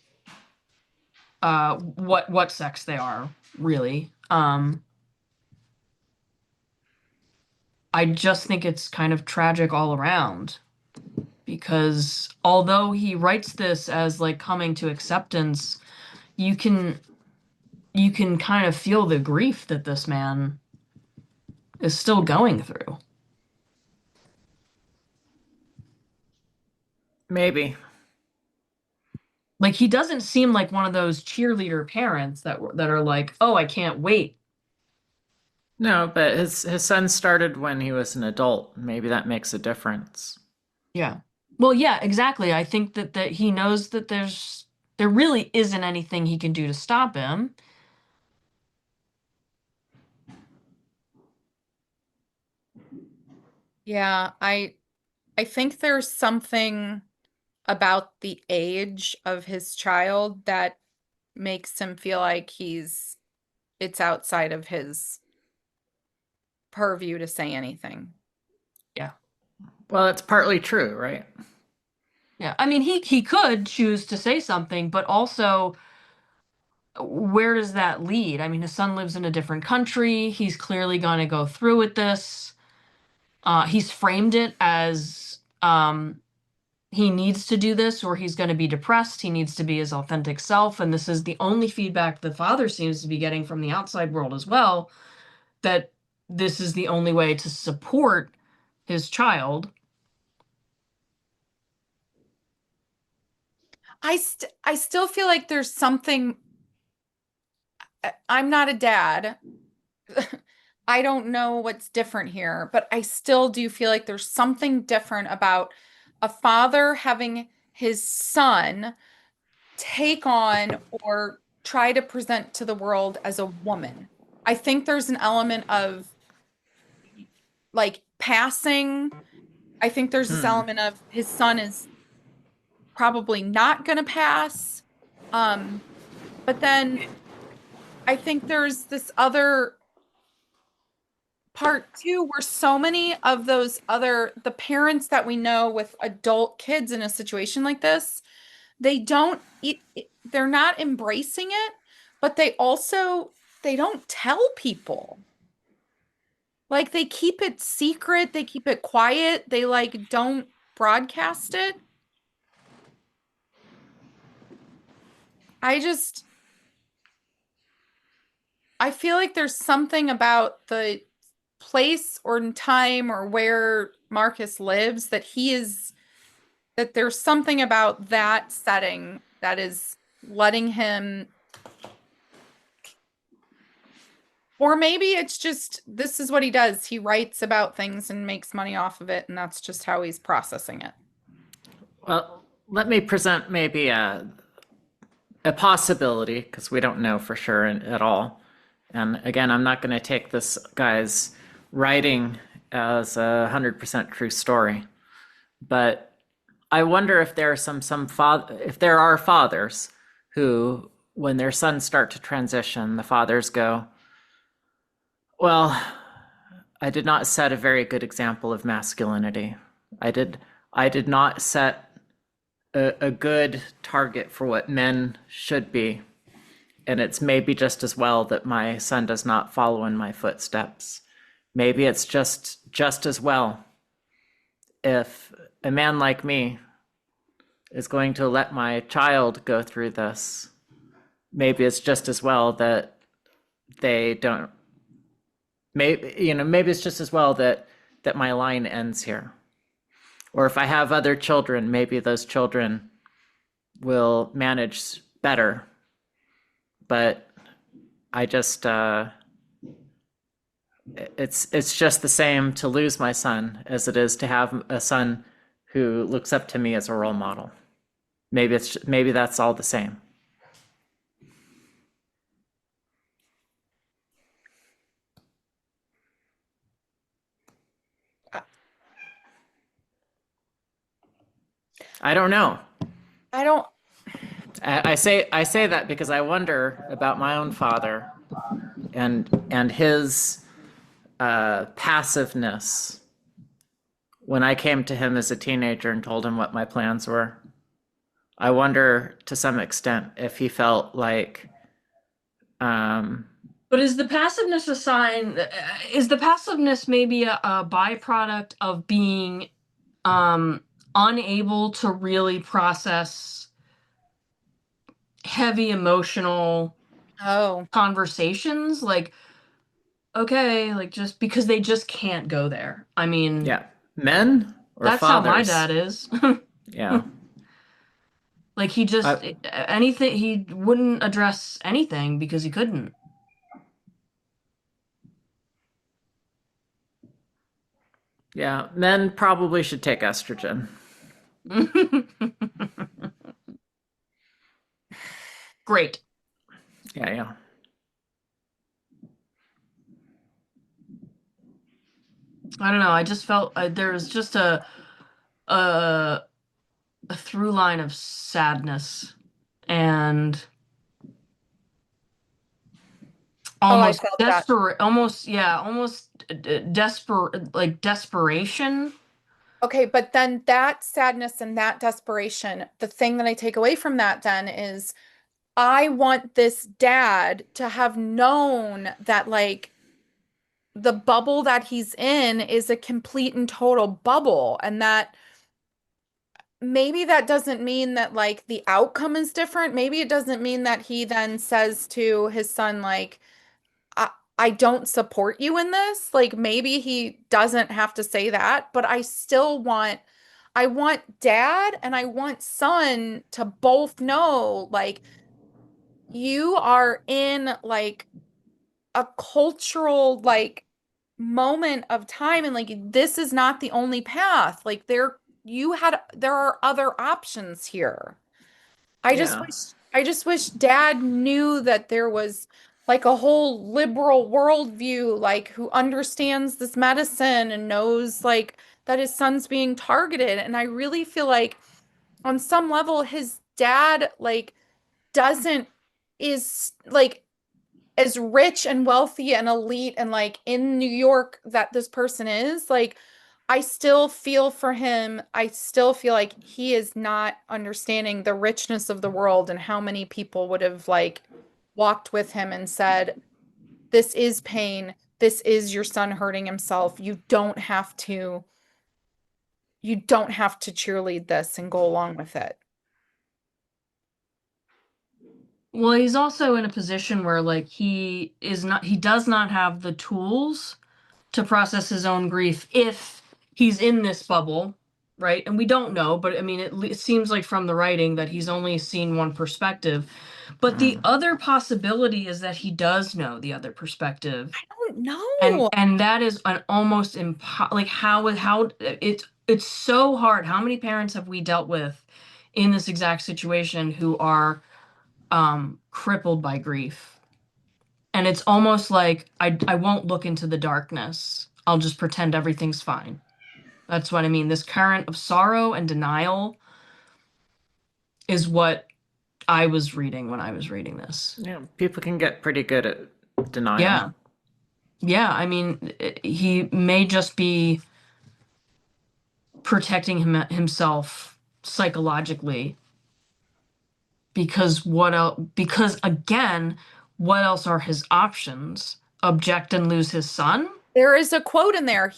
Speaker 4: What sex they are, really. I just think it's kind of tragic all around, because although he writes this as like coming to acceptance, you can kind of feel the grief that this man is still going through.
Speaker 3: Maybe.
Speaker 4: Like, he doesn't seem like one of those cheerleader parents that are like, "Oh, I can't wait."
Speaker 3: No, but his son started when he was an adult. Maybe that makes a difference.
Speaker 4: Yeah. Well, yeah, exactly. I think that he knows that there really isn't anything he can do to stop him.
Speaker 2: Yeah, I think there's something about the age of his child that makes him feel like it's outside of his purview to say anything.
Speaker 4: Yeah.
Speaker 3: Well, it's partly true, right?
Speaker 4: Yeah. I mean, he could choose to say something, but also, where does that lead? I mean, his son lives in a different country. He's clearly going to go through with this. He's framed it as he needs to do this or he's going to be depressed. He needs to be his authentic self. And this is the only feedback the father seems to be getting from the outside world as well, that this is the only way to support his child.
Speaker 2: I still feel like there's something. I'm not a dad. I don't know what's different here, but I still do feel like there's something different about a father having his son take on or try to present to the world as a woman. I think there's an element of like passing. I think there's this element of his son is probably not going to pass. But then I think there's this other part too where so many of the parents that we know with adult kids in a situation like this, they're not embracing it, but they don't tell people. Like they keep it secret, they keep it quiet, they like don't broadcast it. I just I feel like there's something about the place or time or where Marcus lives that there's something about that setting that is letting him, or maybe it's just this is what he does. He writes about things and makes money off of it, and that's just how he's processing it.
Speaker 3: Well, let me present maybe a possibility, because we don't know for sure at all. And again, I'm not going to take this guy's writing as a 100% true story, but I wonder if there are if there are fathers who, when their sons start to transition, the fathers go, "Well, I did not set a very good example of masculinity. I did not set a good target for what men should be. And it's maybe just as well that my son does not follow in my footsteps. Maybe it's just as well if a man like me is going to let my child go through this. Maybe it's just as well that they don't. Maybe it's just as well that my line ends here. Or if I have other children, maybe those children will manage better. But I just it's just the same to lose my son as it is to have a son who looks up to me as a role model. Maybe that's all the same. I don't know.
Speaker 2: I don't
Speaker 3: I say that because I wonder about my own father and his passiveness when I came to him as a teenager and told him what my plans were. I wonder to some extent if he felt like
Speaker 4: But is the passiveness a sign? Is the passiveness maybe a byproduct of being unable to really process heavy emotional conversations? Like, okay, like just because they just can't go there. I mean,
Speaker 3: yeah, men or
Speaker 4: that's
Speaker 3: fathers.
Speaker 4: how my dad is.
Speaker 3: Yeah.
Speaker 4: Like he just anything, he wouldn't address anything because he couldn't.
Speaker 3: Yeah, men probably should take estrogen.
Speaker 4: Great.
Speaker 3: Yeah.
Speaker 4: I don't know. I just felt there was just a through line of sadness and almost
Speaker 2: felt that.
Speaker 4: desperation.
Speaker 2: Okay, but then that sadness and that desperation, the thing that I take away from that then is I want this dad to have known that like the bubble that he's in is a complete and total bubble, and that maybe that doesn't mean that like the outcome is different. Maybe it doesn't mean that he then says to his son like I don't support you in this. Like maybe he doesn't have to say that, but I want dad and I want son to both know like you are in like a cultural like moment of time, and like this is not the only path. Like there are other options here.
Speaker 3: Yeah.
Speaker 2: I just wish dad knew that there was like a whole liberal worldview, like who understands this medicine and knows like that his son's being targeted. And I really feel like on some level his dad like doesn't is like as rich and wealthy and elite and like in New York that this person is, like I still feel for him. I still feel like he is not understanding the richness of the world and how many people would have like walked with him and said, this is pain. this is your son hurting himself. You don't have to cheerlead this and go along with it.
Speaker 4: Well, he's also in a position where like he does not have the tools to process his own grief if he's in this bubble, right? And we don't know, but I mean, it seems like from the writing that he's only seen one perspective. But the other possibility is that he does know the other perspective.
Speaker 2: I don't know.
Speaker 4: And that is an almost like how it's so hard. How many parents have we dealt with in this exact situation who are crippled by grief? And it's almost like I won't look into the darkness. I'll just pretend everything's fine. That's what I mean. This current of sorrow and denial is what I was reading when I was reading this.
Speaker 3: Yeah, people can get pretty good at denial.
Speaker 4: Yeah. Yeah, I mean, he may just be protecting himself psychologically because because again, what else are his options? Object and lose his son?
Speaker 2: There is a quote in there.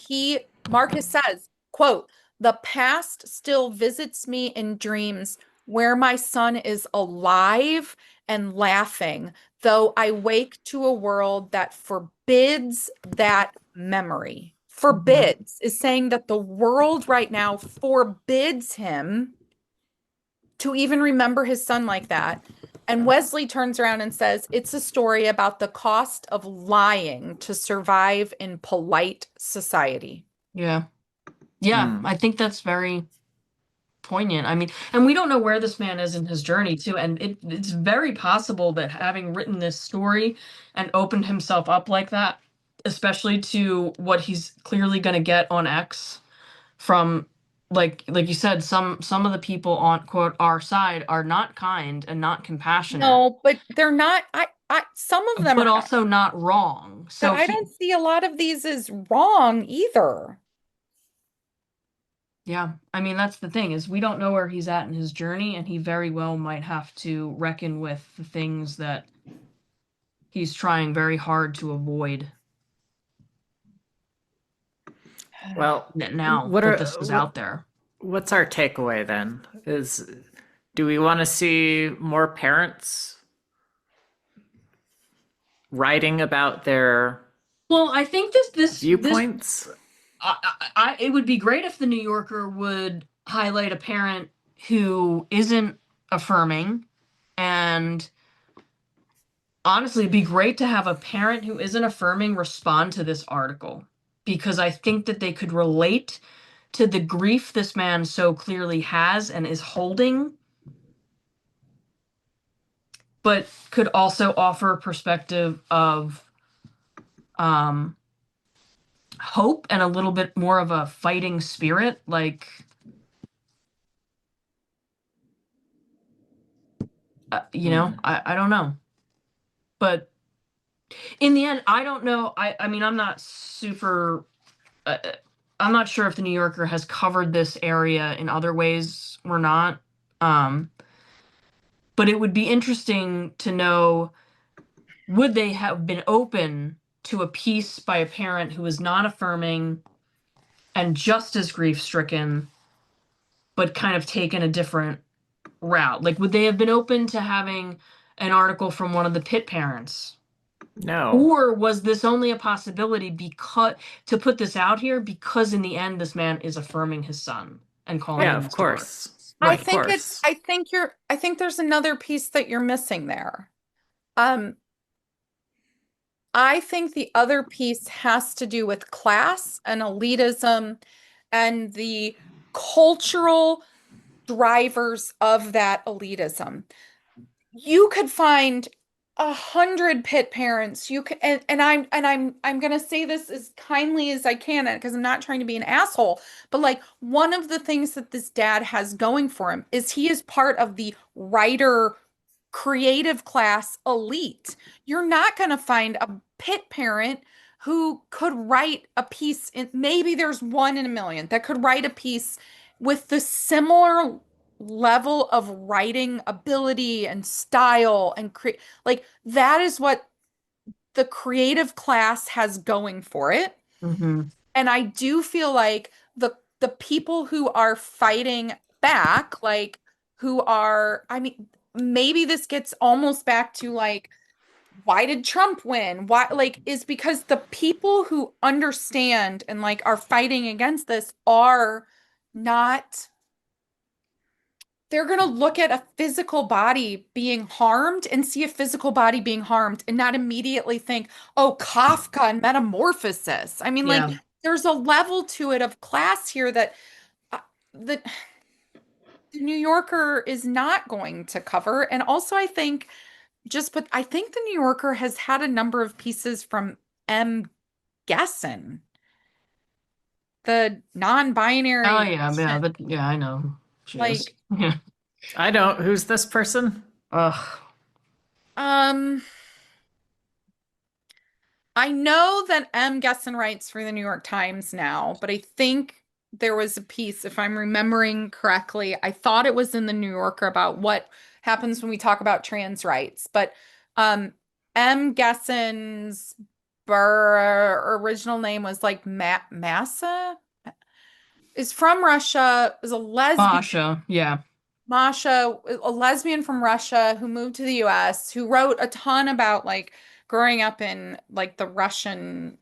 Speaker 2: Marcus says, quote, "The past still visits me in dreams where my son is alive and laughing, though I wake to a world that forbids that memory." Forbids is saying that the world right now forbids him to even remember his son like that. And Wesley turns around and says, "It's a story about the cost of lying to survive in polite society."
Speaker 4: Yeah. Yeah, I think that's very poignant. I mean, and we don't know where this man is in his journey too. And it's very possible that having written this story and opened himself up like that, especially to what he's clearly going to get on X from like you said, some of the people on quote our side are not kind and not compassionate.
Speaker 2: No, but they're not. Some of them
Speaker 4: but
Speaker 2: are not,
Speaker 4: also not wrong. So
Speaker 2: but I don't see a lot of these as wrong either.
Speaker 4: yeah, I mean, that's the thing is we don't know where he's at in his journey, and he very well might have to reckon with the things that he's trying very hard to avoid
Speaker 3: Well,
Speaker 4: now
Speaker 3: what
Speaker 4: that
Speaker 3: are
Speaker 4: this is out there.
Speaker 3: what's our takeaway then? Do we want to see more parents writing about their
Speaker 4: Well, I think this
Speaker 3: viewpoints?
Speaker 4: it would be great if the New Yorker would highlight a parent who isn't affirming, and honestly, it'd be great to have a parent who isn't affirming respond to this article, because I think that they could relate to the grief this man so clearly has and is holding, but could also offer a perspective of hope and a little bit more of a fighting spirit. Like, you know, I don't know. But in the end, I don't know. I mean, I'm not super. I'm not sure if the New Yorker has covered this area in other ways or not. But it would be interesting to know, would they have been open to a piece by a parent who is not affirming and just as grief-stricken, but kind of taken a different route? Like, would they have been open to having an article from one of the Pitt parents?
Speaker 3: No.
Speaker 4: Or was this only a possibility because to put this out here because in the end this man is affirming his son and calling him
Speaker 3: of
Speaker 4: his
Speaker 3: course.
Speaker 2: I
Speaker 3: Of
Speaker 2: think
Speaker 3: course.
Speaker 2: I think there's another piece that you're missing there. I think the other piece has to do with class and elitism and the cultural drivers of that elitism. You could find 100 Pitt parents. You can, and I'm gonna say this as kindly as I can, because I'm not trying to be an asshole. But like, one of the things that this dad has going for him is he is part of the writer creative class elite. You're not gonna find a Pitt parent who could write a piece in, maybe there's one in a million that could write a piece with the similar level of writing ability and style and create, like, that is what the creative class has going for it.
Speaker 4: Mm-hmm.
Speaker 2: And I do feel like the people who are fighting back, like who are, I mean, maybe this gets almost back to like, why did Trump win? Why, like, is because the people who understand and like are fighting against this are not, they're going to look at a physical body being harmed and see a physical body being harmed and not immediately think, oh, Kafka and metamorphosis. I mean, like,
Speaker 4: Yeah.
Speaker 2: there's a level to it of class here that the New Yorker is not going to cover. And also, I think I think the New Yorker has had a number of pieces from M. Gesson, the non-binary,
Speaker 4: Oh yeah, but yeah, I know who she is.
Speaker 2: like,
Speaker 4: Yeah.
Speaker 3: I don't. Who's this person?
Speaker 4: Ugh.
Speaker 2: um, I know that M. Gesson writes for the New York Times now, but I think there was a piece, if I'm remembering correctly, I thought it was in the New Yorker about what happens when we talk about trans rights. But M. Gesson's original name was like Massa, is from Russia, is a lesbian.
Speaker 4: Masha, yeah.
Speaker 2: Masha, a lesbian from Russia who moved to the US, who wrote a ton about like growing up in like the Russian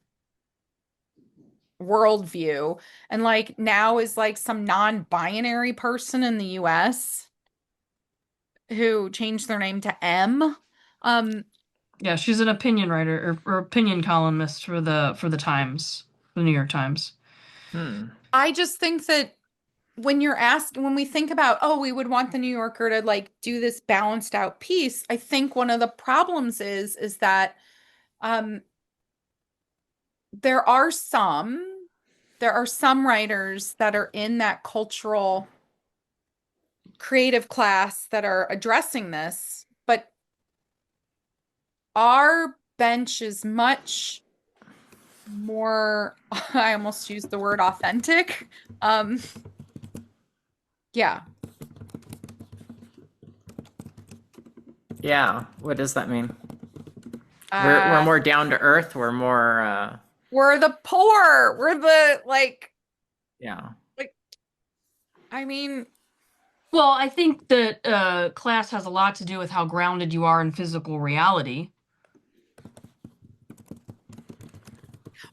Speaker 2: worldview, and like now is like some non-binary person in the US who changed their name to M.
Speaker 4: Yeah, she's an opinion writer or opinion columnist for the Times, the New York Times.
Speaker 2: I just think that when we think about, oh, we would want the New Yorker to like do this balanced out piece, I think one of the problems is that um there are some writers that are in that cultural creative class that are addressing this, but our bench is much more, I almost used the word authentic. Yeah.
Speaker 3: Yeah. What does that mean? We're more down to earth. We're more.
Speaker 2: We're the poor. We're the like,
Speaker 3: Yeah.
Speaker 2: I mean,
Speaker 4: Well, I think that class has a lot to do with how grounded you are in physical reality.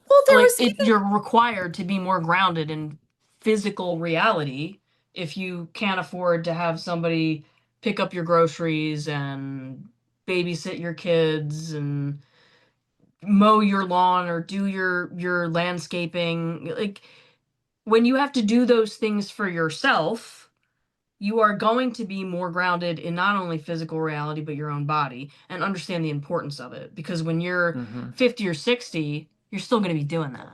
Speaker 2: well, there
Speaker 4: Like
Speaker 2: was even
Speaker 4: you're required to be more grounded in physical reality if you can't afford to have somebody pick up your groceries and babysit your kids and mow your lawn or do your landscaping. Like when you have to do those things for yourself, you are going to be more grounded in not only physical reality but your own body and understand the importance of it, because when you're 50 or 60, you're still going to be doing that.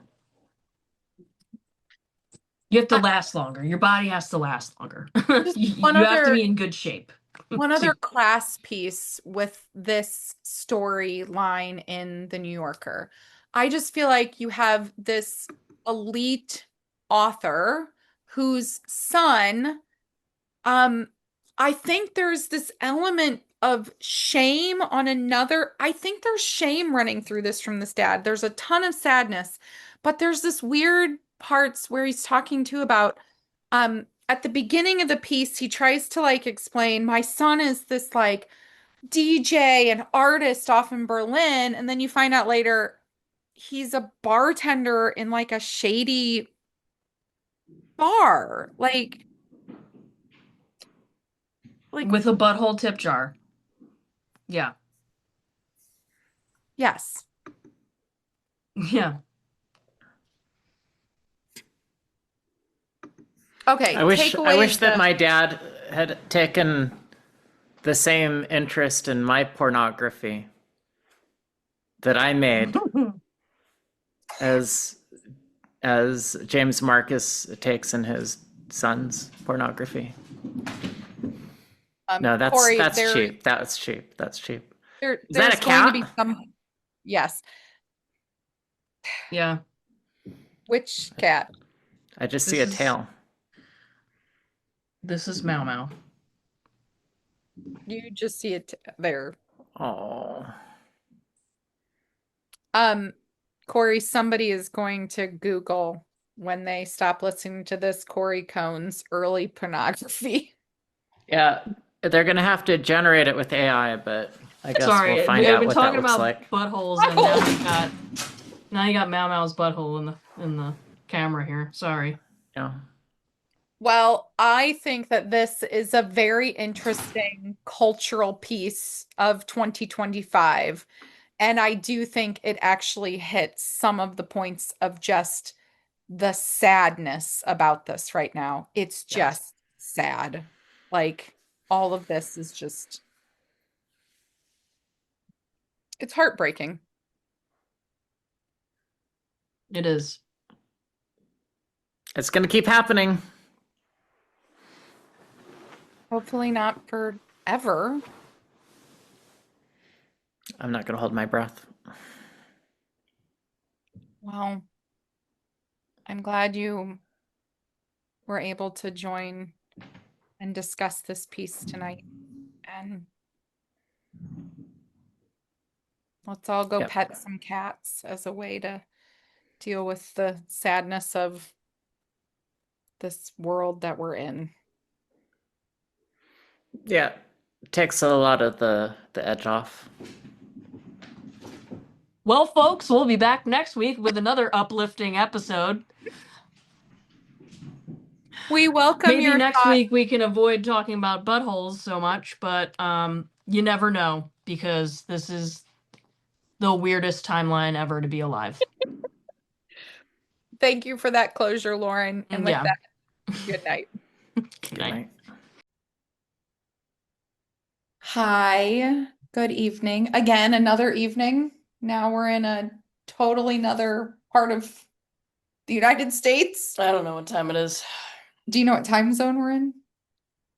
Speaker 4: You have to last longer. Your body has to last longer. You have to be in good shape.
Speaker 2: one other class piece with this storyline in the New Yorker. I just feel like you have this elite author whose son, I think there's this element of shame on another. I think there's shame running through this from this dad. There's a ton of sadness, but there's this weird parts where he's talking to about at the beginning of the piece, he tries to like explain, my son is this like DJ and artist off in Berlin, and then you find out later he's a bartender in like a shady bar. Like
Speaker 4: With a butthole tip jar. Yeah.
Speaker 2: yes.
Speaker 4: Yeah.
Speaker 2: Okay,
Speaker 3: I wish
Speaker 2: takeaways
Speaker 3: that
Speaker 2: of-
Speaker 3: my dad had taken the same interest in my pornography that I made as James Marcus takes in his son's pornography. No, that's
Speaker 2: Cori,
Speaker 3: cheap. That's cheap. That's cheap. Is that
Speaker 2: there's
Speaker 3: a
Speaker 2: going to
Speaker 3: cat?
Speaker 2: be some. Yes.
Speaker 4: Yeah.
Speaker 2: Which cat?
Speaker 3: I just see a tail.
Speaker 4: This is Mau Mau.
Speaker 2: You just see it there.
Speaker 3: Oh.
Speaker 2: Cori, somebody is going to Google when they stop listening to this Cori Cohn's early pornography.
Speaker 3: Yeah, they're gonna have to generate it with AI, but I guess
Speaker 4: Sorry,
Speaker 3: we'll find
Speaker 4: we've
Speaker 3: out
Speaker 4: been
Speaker 3: what that
Speaker 4: talking
Speaker 3: looks
Speaker 4: about
Speaker 3: like.
Speaker 4: buttholes, and now you got Mau Mau's butthole in the camera here. Sorry.
Speaker 3: Yeah.
Speaker 2: Well, I think that this is a very interesting cultural piece of 2025. And I do think it actually hits some of the points of just the sadness about this right now. It's
Speaker 3: Yes.
Speaker 2: just sad. Like all of this is just, it's heartbreaking.
Speaker 4: It is.
Speaker 3: It's gonna keep happening.
Speaker 2: Hopefully not forever.
Speaker 3: I'm not gonna hold my breath.
Speaker 2: Well, I'm glad you were able to join and discuss this piece tonight. And let's all go
Speaker 3: Yep.
Speaker 2: pet some cats as a way to deal with the sadness of this world that we're in.
Speaker 3: Yeah. Takes a lot of the edge off.
Speaker 4: Well, folks, we'll be back next week with another uplifting episode.
Speaker 2: We welcome
Speaker 4: Maybe
Speaker 2: your
Speaker 4: next
Speaker 2: thoughts.
Speaker 4: week we can avoid talking about buttholes so much, but you never know because this is the weirdest timeline ever to be alive.
Speaker 2: Thank you for that closure, Lauren. And with
Speaker 4: Yeah.
Speaker 2: that, good night.
Speaker 3: Good night.
Speaker 2: Hi, good evening. Again, another evening. Now we're in a totally another part of the United States.
Speaker 1: I don't know what time it is.
Speaker 2: Do you know what time zone we're in?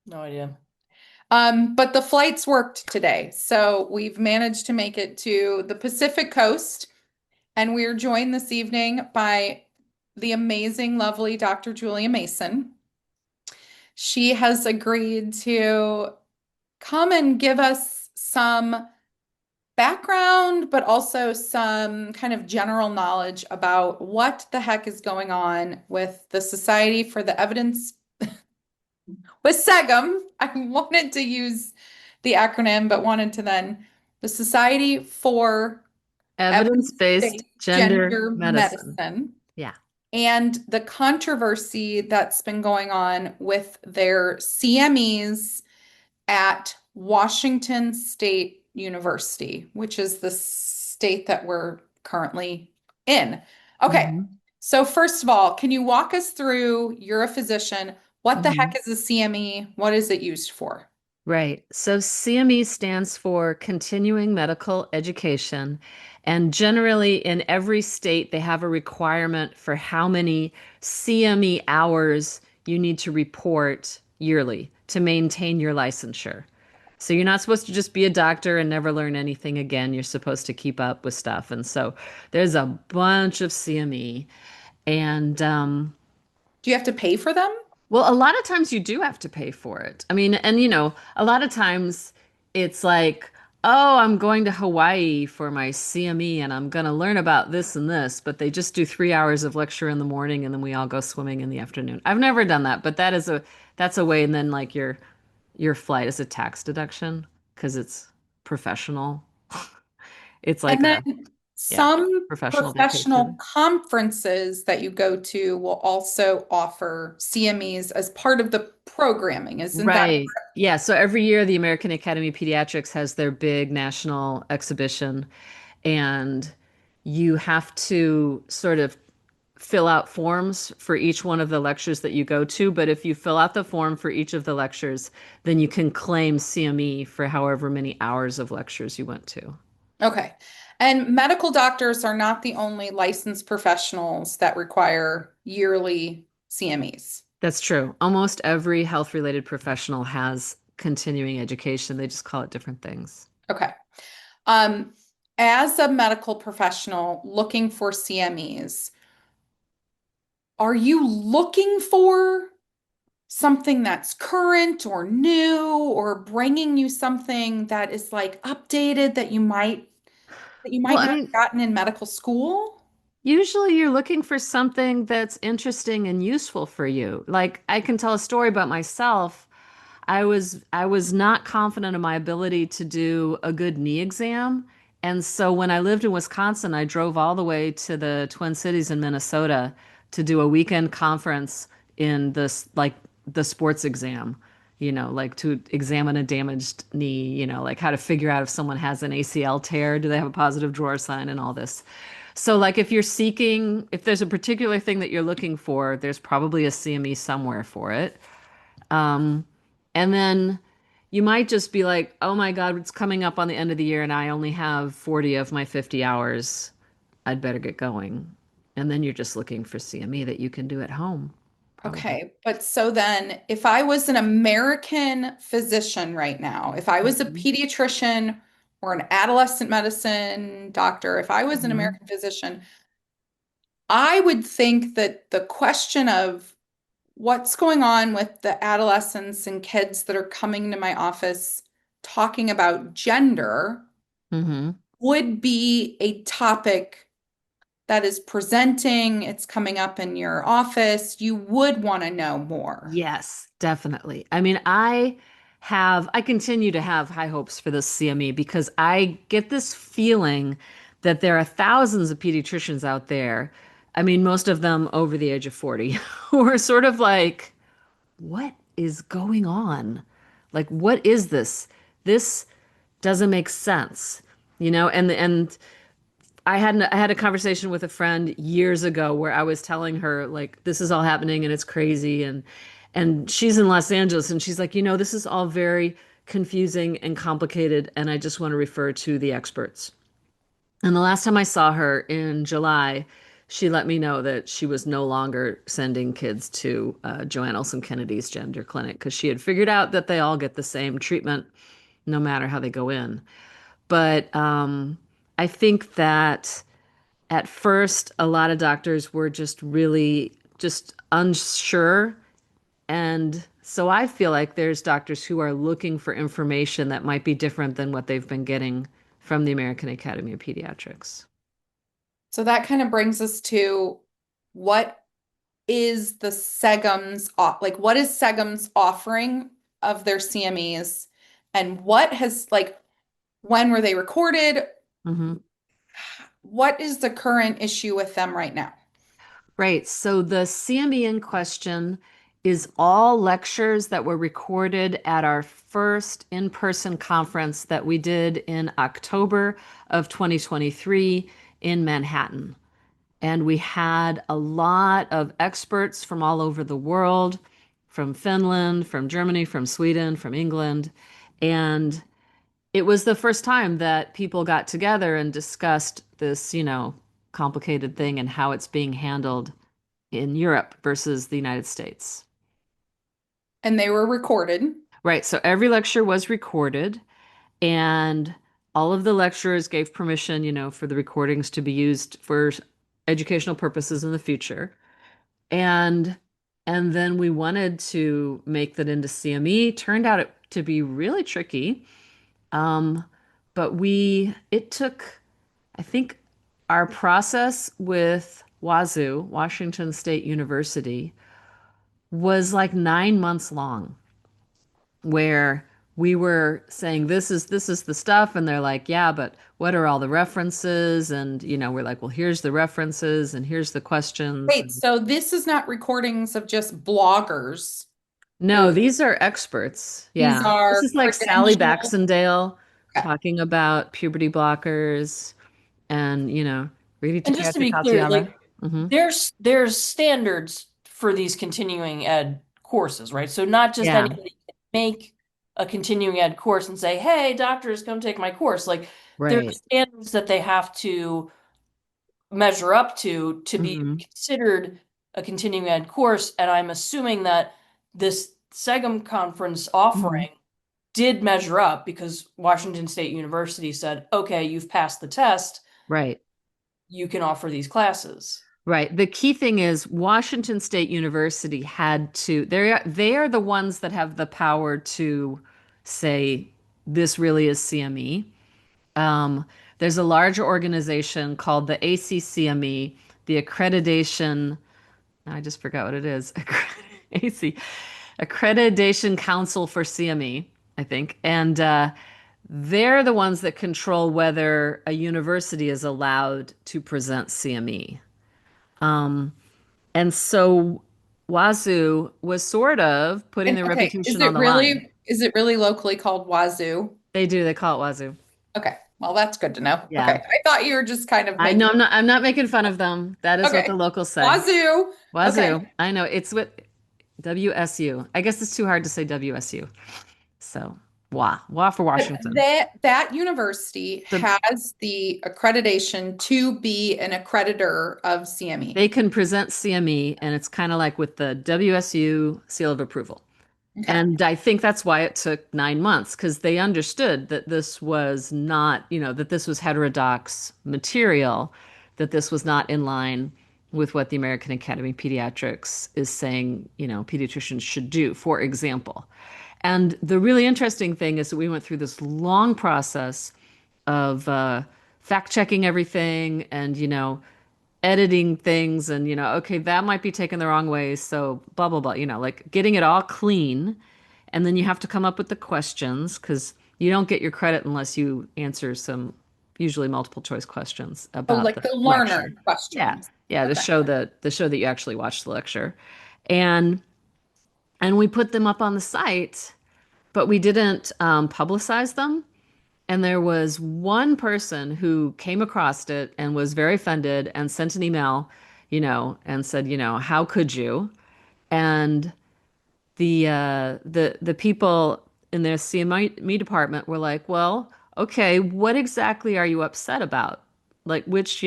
Speaker 1: No idea.
Speaker 2: But the flights worked today. So we've managed to make it to the Pacific Coast. And we are joined this evening by the amazing, lovely Dr. Julia Mason. She has agreed to come and give us some background, but also some kind of general knowledge about what the heck is going on with the Society for the Evidence with SEGM. I wanted to use the acronym, but wanted to then the Society for
Speaker 5: Evidence-based gender
Speaker 2: Gender
Speaker 5: medicine.
Speaker 2: Medicine.
Speaker 5: Yeah.
Speaker 2: And the controversy that's been going on with their CMEs at Washington State University, which is the state that we're currently in. Okay.
Speaker 5: Mhm.
Speaker 2: So first of all, can you walk us through, you're a physician, what the heck is a CME? What is it used for?
Speaker 5: Right. So CME stands for Continuing Medical Education. And generally, in every state, they have a requirement for how many CME hours you need to report yearly to maintain your licensure. So you're not supposed to just be a doctor and never learn anything again. You're supposed to keep up with stuff. And so there's a bunch of CME. And
Speaker 2: Do you have to pay for them?
Speaker 5: well, a lot of times you do have to pay for it. I mean, and a lot of times it's like, oh, I'm going to Hawaii for my CME and I'm going to learn about this and this, but they just do 3 hours of lecture in the morning and then we all go swimming in the afternoon. I've never done that, but that's a way. And then like your flight is a tax deduction because it's professional. It's like
Speaker 2: And
Speaker 5: a
Speaker 2: then some
Speaker 5: professional
Speaker 2: professional
Speaker 5: vacation.
Speaker 2: conferences that you go to will also offer CMEs as part of the programming, isn't that?
Speaker 5: Right. Yeah. So every year, the American Academy of Pediatrics has their big national exhibition, and you have to sort of fill out forms for each one of the lectures that you go to. But if you fill out the form for each of the lectures, then you can claim CME for however many hours of lectures you went to.
Speaker 2: Okay. And medical doctors are not the only licensed professionals that require yearly CMEs.
Speaker 5: That's true. Almost every health-related professional has continuing education. They just call it different things.
Speaker 2: Okay. As a medical professional looking for CMEs, are you looking for something that's current or new or bringing you something that is like updated that you might that you
Speaker 5: Well,
Speaker 2: might
Speaker 5: I
Speaker 2: not
Speaker 5: mean,
Speaker 2: have gotten in medical school?
Speaker 5: usually you're looking for something that's interesting and useful for you. Like I can tell a story about myself. I was not confident in my ability to do a good knee exam. And so when I lived in Wisconsin, I drove all the way to the Twin Cities in Minnesota to do a weekend conference in this like the sports exam, like to examine a damaged knee, like how to figure out if someone has an ACL tear, do they have a positive drawer sign and all this. So like if there's a particular thing that you're looking for, there's probably a CME somewhere for it. Um, and then you might just be like, oh my God, it's coming up on the end of the year and I only have 40 of my 50 hours. I'd better get going. And then you're just looking for CME that you can do at home, probably.
Speaker 2: Okay, but so then if I was an American physician right now, if I was a
Speaker 5: Mhm.
Speaker 2: pediatrician or an adolescent medicine doctor, if I was an
Speaker 5: Mhm.
Speaker 2: American physician, I would think that the question of what's going on with the adolescents and kids that are coming to my office talking about gender
Speaker 5: Mhm.
Speaker 2: would be a topic that is presenting, it's coming up in your office. You would want to know more.
Speaker 5: Yes, definitely. I mean, I continue to have high hopes for this CME because I get this feeling that there are thousands of pediatricians out there. I mean, most of them over the age of 40, who are sort of like, what is going on? Like, what is this? This doesn't make sense, and I had a conversation with a friend years ago where I was telling her like this is all happening and it's crazy and she's in Los Angeles and she's like, this is all very confusing and complicated and I just want to refer to the experts. And the last time I saw her in July, she let me know that she was no longer sending kids to Joanne Olson Kennedy's gender clinic because she had figured out that they all get the same treatment no matter how they go in. But I think that at first, a lot of doctors were just really just unsure. And so I feel like there's doctors who are looking for information that might be different than what they've been getting from the American Academy of Pediatrics.
Speaker 2: So that kind of brings us to what is the SEGM's like what is SEGM's offering of their CMEs and what has like when were they recorded?
Speaker 5: Hmm.
Speaker 2: What is the current issue with them right now?
Speaker 5: Right. So the CME in question is all lectures that were recorded at our first in-person conference that we did in October of 2023 in Manhattan. And we had a lot of experts from all over the world, from Finland, from Germany, from Sweden, from England. And it was the first time that people got together and discussed this, complicated thing and how it's being handled in Europe versus the United States.
Speaker 2: And they were recorded.
Speaker 5: Right. So every lecture was recorded, and all of the lecturers gave permission, for the recordings to be used for educational purposes in the future. And and then we wanted to make that into CME. Turned out it to be really tricky. Um, but it took, I think, our process with Wazoo, Washington State University, was like 9 months long, where we were saying this is the stuff and they're like, yeah, but what are all the references? And we're like, well, here's the references and here's the questions.
Speaker 2: Wait, so this is not recordings of just bloggers.
Speaker 5: No, these are experts.
Speaker 2: These
Speaker 5: Yeah. This
Speaker 2: are
Speaker 5: is like Sally
Speaker 2: credentialed.
Speaker 5: Baxendale
Speaker 2: Okay.
Speaker 5: talking about puberty blockers and, Riti
Speaker 1: And just to
Speaker 5: Takayati
Speaker 1: be clear,
Speaker 5: Katiara.
Speaker 1: like
Speaker 5: Hmm.
Speaker 1: there's standards for these continuing ed courses, right? So not just
Speaker 5: Yeah,
Speaker 1: anybody can make a continuing ed course and say, "Hey, doctors, come take my course." Like there are
Speaker 5: right.
Speaker 1: standards that they have to measure up to be
Speaker 5: Hmm.
Speaker 1: considered a continuing ed course, and I'm assuming that this SEGM conference
Speaker 5: Hmm.
Speaker 1: offering did measure up because Washington State University said, "Okay, you've passed the test,
Speaker 5: Right.
Speaker 1: you can offer these classes."
Speaker 5: Right. The key thing is Washington State University had to, they are the ones that have the power to say this really is CME. Um, There's a larger organization called the ACCME, the accreditation. I just forgot what it is. AC, Accreditation Council for CME, I think. And they're the ones that control whether a university is allowed to present CME. And so Wazoo was sort of putting
Speaker 2: And
Speaker 5: their
Speaker 2: okay,
Speaker 5: reputation on the line.
Speaker 2: is it really locally called Wazoo?
Speaker 5: They do, they call it Wazoo.
Speaker 2: Okay, well, that's good to know.
Speaker 5: Yeah.
Speaker 2: Okay, I thought you were just kind of
Speaker 5: I
Speaker 2: making.
Speaker 5: know I'm not making fun of them. That is what
Speaker 2: Okay,
Speaker 5: the locals say.
Speaker 2: Wazoo.
Speaker 5: Wazoo.
Speaker 2: Okay.
Speaker 5: I know it's with WSU. I guess it's too hard to say WSU. So WA for
Speaker 2: But
Speaker 5: Washington.
Speaker 2: that university has the accreditation to be an accreditor of CME.
Speaker 5: They can present CME, and it's kind of like with the WSU seal of approval.
Speaker 2: Okay.
Speaker 5: And I think that's why it took 9 months, because they understood that this was not, that this was heterodox material, that this was not in line with what the American Academy of Pediatrics is saying, pediatricians should do, for example. And the really interesting thing is that we went through this long process of fact checking everything and, editing things and, okay, that might be taken the wrong way. So blah, blah, blah, like getting it all clean. And then you have to come up with the questions because you don't get your credit unless you answer some usually multiple choice questions about
Speaker 2: like the learner
Speaker 5: lecture.
Speaker 2: questions.
Speaker 5: Yeah. Yeah.
Speaker 2: Okay.
Speaker 5: To show that you actually watched the lecture. And we put them up on the site, but we didn't publicize them. And there was one person who came across it and was very offended and sent an email, and said, how could you? And the people in their CME department were like, well, okay, what exactly are you upset about? Like which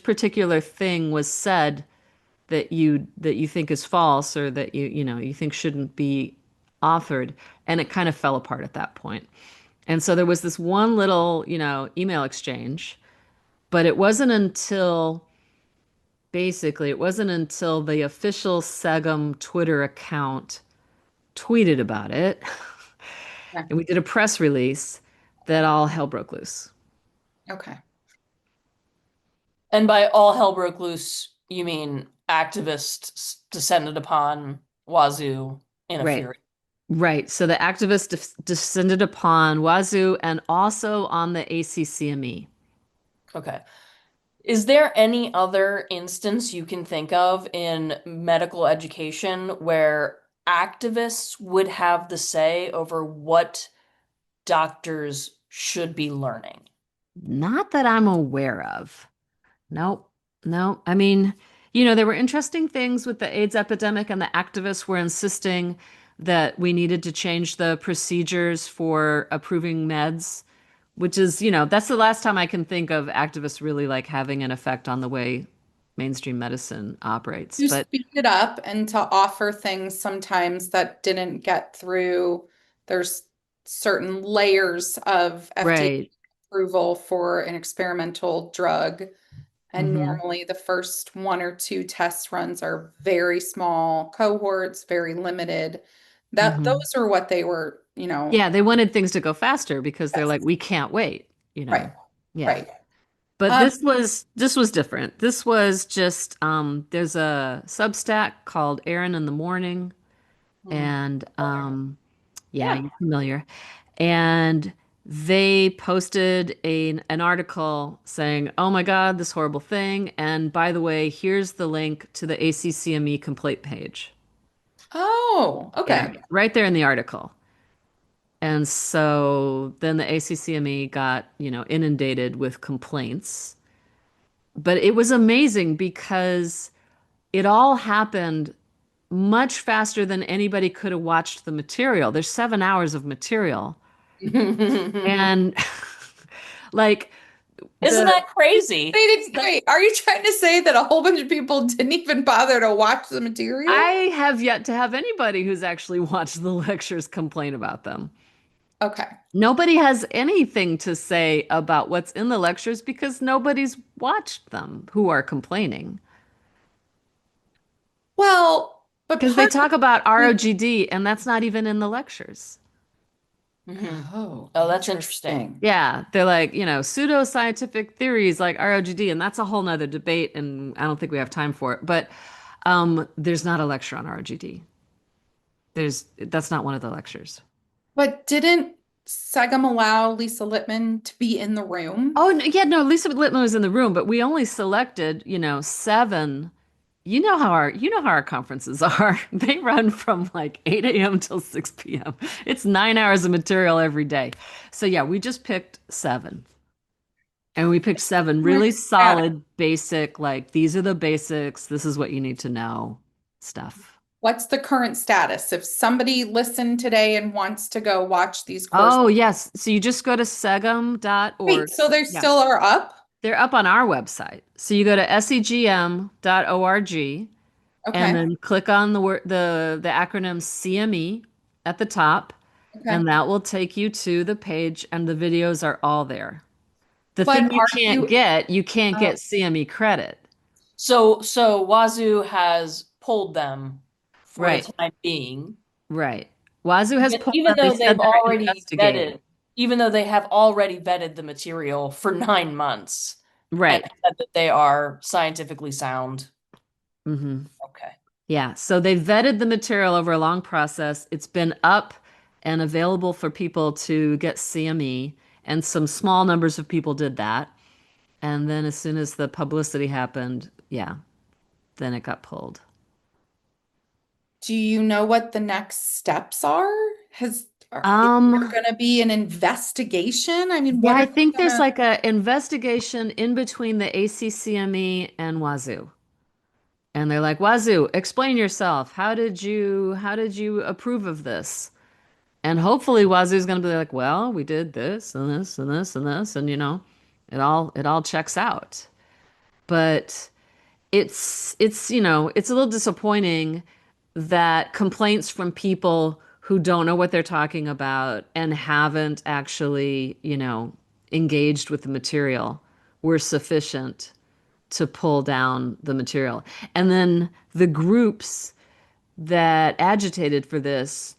Speaker 5: particular thing was said that you think is false or that you think shouldn't be authored? And it kind of fell apart at that point. And so there was this one little, email exchange, but it wasn't until the official SEGM Twitter account tweeted about it
Speaker 2: Okay.
Speaker 5: and we did a press release that all hell broke loose.
Speaker 2: Okay.
Speaker 1: And by all hell broke loose, you mean activists descended upon Wazoo in a
Speaker 5: Right.
Speaker 1: fury.
Speaker 5: Right. So the activists descended upon Wazoo and also on the ACCME.
Speaker 1: Okay. Is there any other instance you can think of in medical education where activists would have the say over what doctors should be learning?
Speaker 5: Not that I'm aware of. Nope. No. I mean, there were interesting things with the AIDS epidemic, and the activists were insisting that we needed to change the procedures for approving meds, which is, that's the last time I can think of activists really like having an effect on the way mainstream medicine operates.
Speaker 2: To
Speaker 5: But
Speaker 2: speed it up and to offer things sometimes that didn't get through. There's certain layers of FDA
Speaker 5: right.
Speaker 2: approval for an experimental drug. And
Speaker 5: Mhm.
Speaker 2: normally the first 1 or 2 test runs are very small cohorts, very limited.
Speaker 5: Mhm.
Speaker 2: Those are what they were,
Speaker 5: Yeah, they wanted things to go faster because they're
Speaker 2: Yes.
Speaker 5: like, we can't wait,
Speaker 2: Right.
Speaker 5: Yeah.
Speaker 2: Right.
Speaker 5: But this was different. This was just there's a Substack called Aaron in the Morning, and yeah, you're familiar. And they posted an article saying, "Oh my God, this horrible thing." And by the way, here's the link to the ACCME complaint page.
Speaker 2: Oh, okay.
Speaker 5: Yeah, right there in the article. And so then the ACCME got, inundated with complaints. But it was amazing because it all happened much faster than anybody could have watched the material. There's 7 hours of material. And like,
Speaker 1: Isn't that crazy?
Speaker 2: Wait, are you trying to say that a whole bunch of people didn't even bother to watch the material?
Speaker 5: I have yet to have anybody who's actually watched the lectures complain about them.
Speaker 2: Okay.
Speaker 5: Nobody has anything to say about what's in the lectures because nobody's watched them who are complaining.
Speaker 2: Well, but
Speaker 5: Because they
Speaker 2: part
Speaker 5: talk about ROGD and that's not even in the lectures.
Speaker 1: Mhm.
Speaker 2: Oh,
Speaker 1: Oh, that's interesting.
Speaker 5: Yeah, they're like, pseudoscientific theories like ROGD, and that's a whole nother debate, and I don't think we have time for it. But there's not a lecture on ROGD. That's not one of the lectures.
Speaker 2: But didn't SEGM allow Lisa Littman to be in the room?
Speaker 5: Oh, yeah, no, Lisa Littman was in the room, but we only selected, seven. You know how our conferences are. They run from like 8 a.m. till 6 p.m. It's 9 hours of material every day. So yeah, we just picked seven. And we picked seven really solid, basic, like these are the basics, this is what you need to know stuff.
Speaker 2: What's the current status? If somebody listened today and wants to go watch these courses.
Speaker 5: Oh, yes. So you just go to segm.org.
Speaker 2: Wait, so they
Speaker 5: Yeah.
Speaker 2: still are up?
Speaker 5: They're up on our website. So you go to segm.org
Speaker 2: Okay.
Speaker 5: and then click on the acronym CME at the top,
Speaker 2: Okay.
Speaker 5: and that will take you to the page, and the videos are all there. The
Speaker 2: But
Speaker 5: thing you
Speaker 2: are
Speaker 5: can't get CME credit.
Speaker 1: So Wazoo has pulled them for the
Speaker 5: Right.
Speaker 1: time being.
Speaker 5: Right. Wazoo has
Speaker 1: But
Speaker 5: pulled
Speaker 1: even
Speaker 5: them. They
Speaker 1: though
Speaker 5: said
Speaker 1: they've
Speaker 5: they're
Speaker 1: already
Speaker 5: investigating.
Speaker 1: vetted, even though they have already vetted the material for 9 months and
Speaker 5: Right.
Speaker 1: said that they are scientifically sound.
Speaker 5: hmm
Speaker 1: Okay.
Speaker 5: Yeah. So they vetted the material over a long process. It's been up and available for people to get CME, and some small numbers of people did that. And then as soon as the publicity happened, yeah, then it got pulled.
Speaker 2: do you know what the next steps are? Is there
Speaker 5: Um,
Speaker 2: going to be an investigation? I mean,
Speaker 5: yeah,
Speaker 2: what are
Speaker 5: I
Speaker 2: they
Speaker 5: think there's
Speaker 2: gonna?
Speaker 5: like a investigation in between the ACCME and Wazoo. And they're like, Wazoo, explain yourself. How did you approve of this? And hopefully Wazoo's gonna be like, well, we did this and this and this and this, and it all checks out. But it's a little disappointing that complaints from people who don't know what they're talking about and haven't actually, engaged with the material were sufficient to pull down the material. And then the groups that agitated for this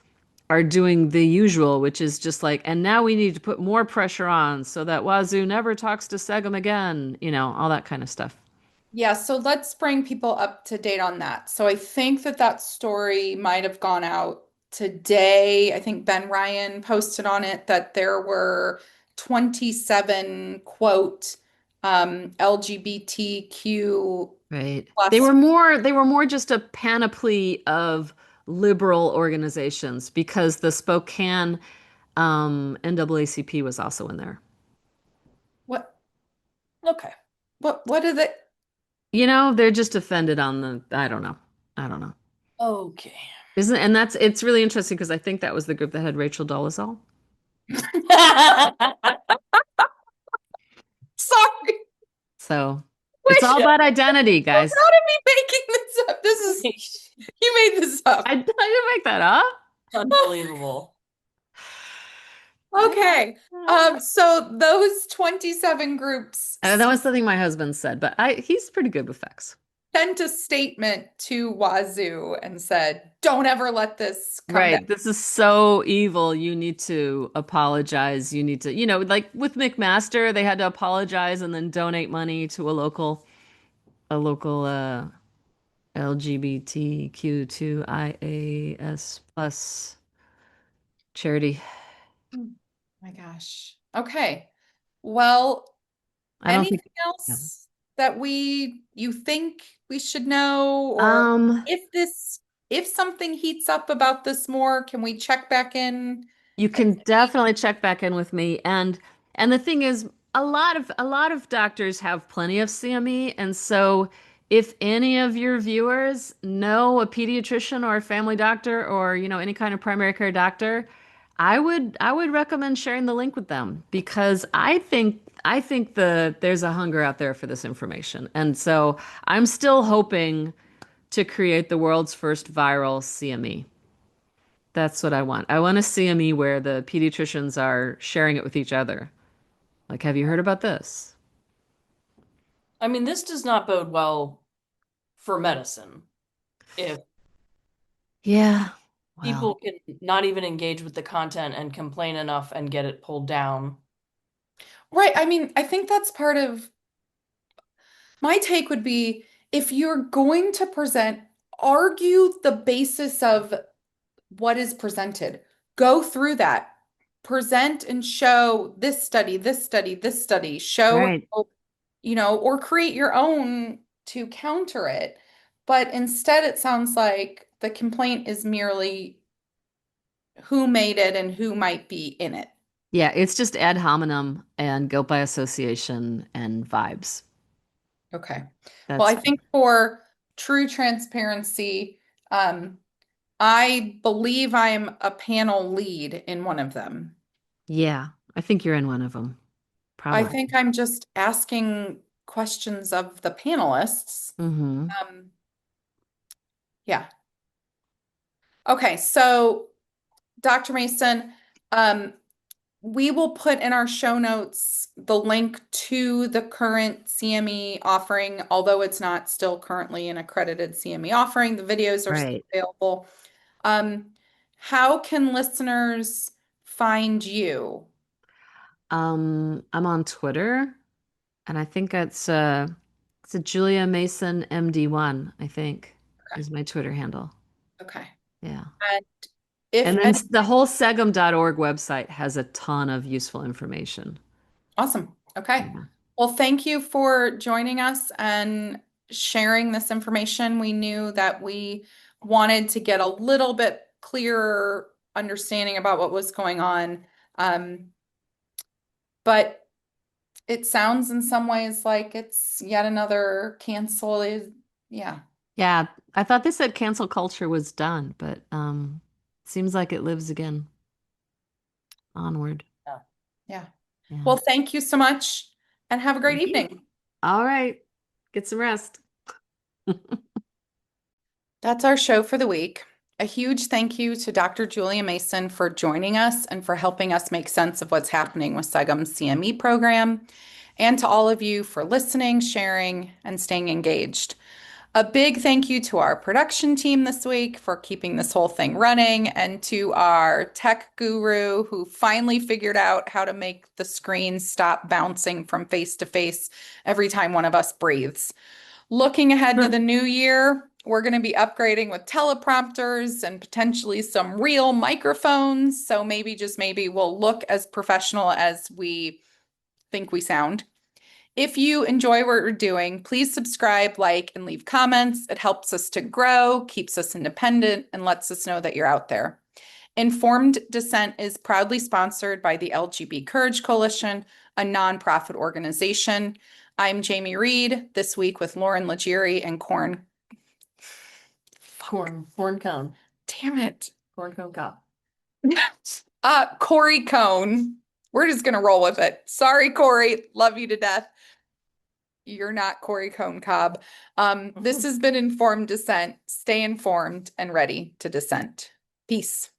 Speaker 5: are doing the usual, which is just like, and now we need to put more pressure on so that Wazoo never talks to SEGM again, all that kind of stuff.
Speaker 2: Yeah, so let's bring people up to date on that. So I think that story might have gone out today. I think Ben Ryan posted on it that there were 27 quote LGBTQ
Speaker 5: Right. They
Speaker 2: plus.
Speaker 5: were more just a panoply of liberal organizations because the Spokane NAACP was also in there.
Speaker 2: What
Speaker 1: Okay.
Speaker 2: what are they?
Speaker 5: They're just offended on I don't know. I don't know.
Speaker 1: Okay.
Speaker 5: It's really interesting because I think that was the group that had Rachel Dolezal.
Speaker 2: Sorry.
Speaker 5: So it's all about identity, guys.
Speaker 2: How did we making this up? This is you made this up.
Speaker 5: I didn't make that up.
Speaker 1: Unbelievable.
Speaker 2: Okay. So those 27 groups
Speaker 5: That was something my husband said, but he's pretty good with facts.
Speaker 2: sent a statement to Wazoo and said, "Don't ever let this come
Speaker 5: Right.
Speaker 2: back."
Speaker 5: This is so evil. You need to apologize. You need to, like with McMaster, they had to apologize and then donate money to a local LGBTQ2IAS plus charity.
Speaker 2: Oh my gosh. Okay. Well,
Speaker 5: I don't think.
Speaker 2: anything else that you think we should know, or
Speaker 5: Um,
Speaker 2: if something heats up about this more, can we check back in?
Speaker 5: You can definitely check back in with me. And the thing is, a lot of doctors have plenty of CME, and so if any of your viewers know a pediatrician or a family doctor or any kind of primary care doctor, I would recommend sharing the link with them because I think there's a hunger out there for this information. And so I'm still hoping to create the world's first viral CME. That's what I want. I want a CME where the pediatricians are sharing it with each other. Like, have you heard about this?
Speaker 1: I mean, this does not bode well for medicine. If
Speaker 5: Yeah.
Speaker 1: People
Speaker 5: Wow.
Speaker 1: can not even engage with the content and complain enough and get it pulled down.
Speaker 2: Right. I mean, I think that's part of my take would be if you're going to present, argue the basis of what is presented. Go through that. Present and show this study, this study, this study. Show,
Speaker 5: Right.
Speaker 2: or create your own to counter it. But instead, it sounds like the complaint is merely who made it and who might be in it.
Speaker 5: Yeah, it's just ad hominem and guilt by association and vibes.
Speaker 2: Okay. Well,
Speaker 5: That's
Speaker 2: I think for true transparency, I believe I'm a panel lead in one of them.
Speaker 5: yeah, I think you're in one of them.
Speaker 2: I
Speaker 5: Probably.
Speaker 2: think I'm just asking questions of the panelists.
Speaker 5: Mm-hmm.
Speaker 2: Yeah. Okay, so Dr. Mason, we will put in our show notes the link to the current CME offering, although it's not still currently an accredited CME offering. The videos are still
Speaker 5: Right.
Speaker 2: available. How can listeners find you?
Speaker 5: I'm on Twitter, and I think it's a Julia Mason MD1, I think,
Speaker 2: Okay.
Speaker 5: is my Twitter handle.
Speaker 2: Okay.
Speaker 5: Yeah.
Speaker 2: And if
Speaker 5: And then
Speaker 2: any,
Speaker 5: the whole segm.org website has a ton of useful information.
Speaker 2: awesome. Okay.
Speaker 5: Yeah.
Speaker 2: Well, thank you for joining us and sharing this information. We knew that we wanted to get a little bit clearer understanding about what was going on. But it sounds in some ways like it's yet another cancel. Yeah.
Speaker 5: Yeah, I thought they said cancel culture was done, but seems like it lives again. Onward.
Speaker 2: Yeah.
Speaker 5: Yeah.
Speaker 2: Well, thank you so much and have a great
Speaker 5: Thank you.
Speaker 2: evening.
Speaker 5: All right. Get some rest.
Speaker 2: That's our show for the week. A huge thank you to Dr. Julia Mason for joining us and for helping us make sense of what's happening with SEGM's CME program, and to all of you for listening, sharing, and staying engaged. A big thank you to our production team this week for keeping this whole thing running, and to our tech guru who finally figured out how to make the screen stop bouncing from face to face every time one of us breathes. Looking ahead to the new year, we're going to be upgrading with teleprompters and potentially some real microphones. So maybe, just maybe, we'll look as professional as we think we sound. If you enjoy what we're doing, please subscribe, like, and leave comments. It helps us to grow, keeps us independent, and lets us know that you're out there. Informed Dissent is proudly sponsored by the LGBT Courage Coalition, a nonprofit organization. I'm Jamie Reed, this week with Lauren Leggieri and Cohn.
Speaker 1: Corn cone.
Speaker 2: Damn it.
Speaker 1: Corn cone cop.
Speaker 2: Cori Cohn. We're just gonna roll with it. Sorry, Cori. Love you to death. You're not Cori Cohn Cobb. This has been Informed Dissent. Stay informed and ready to dissent. Peace.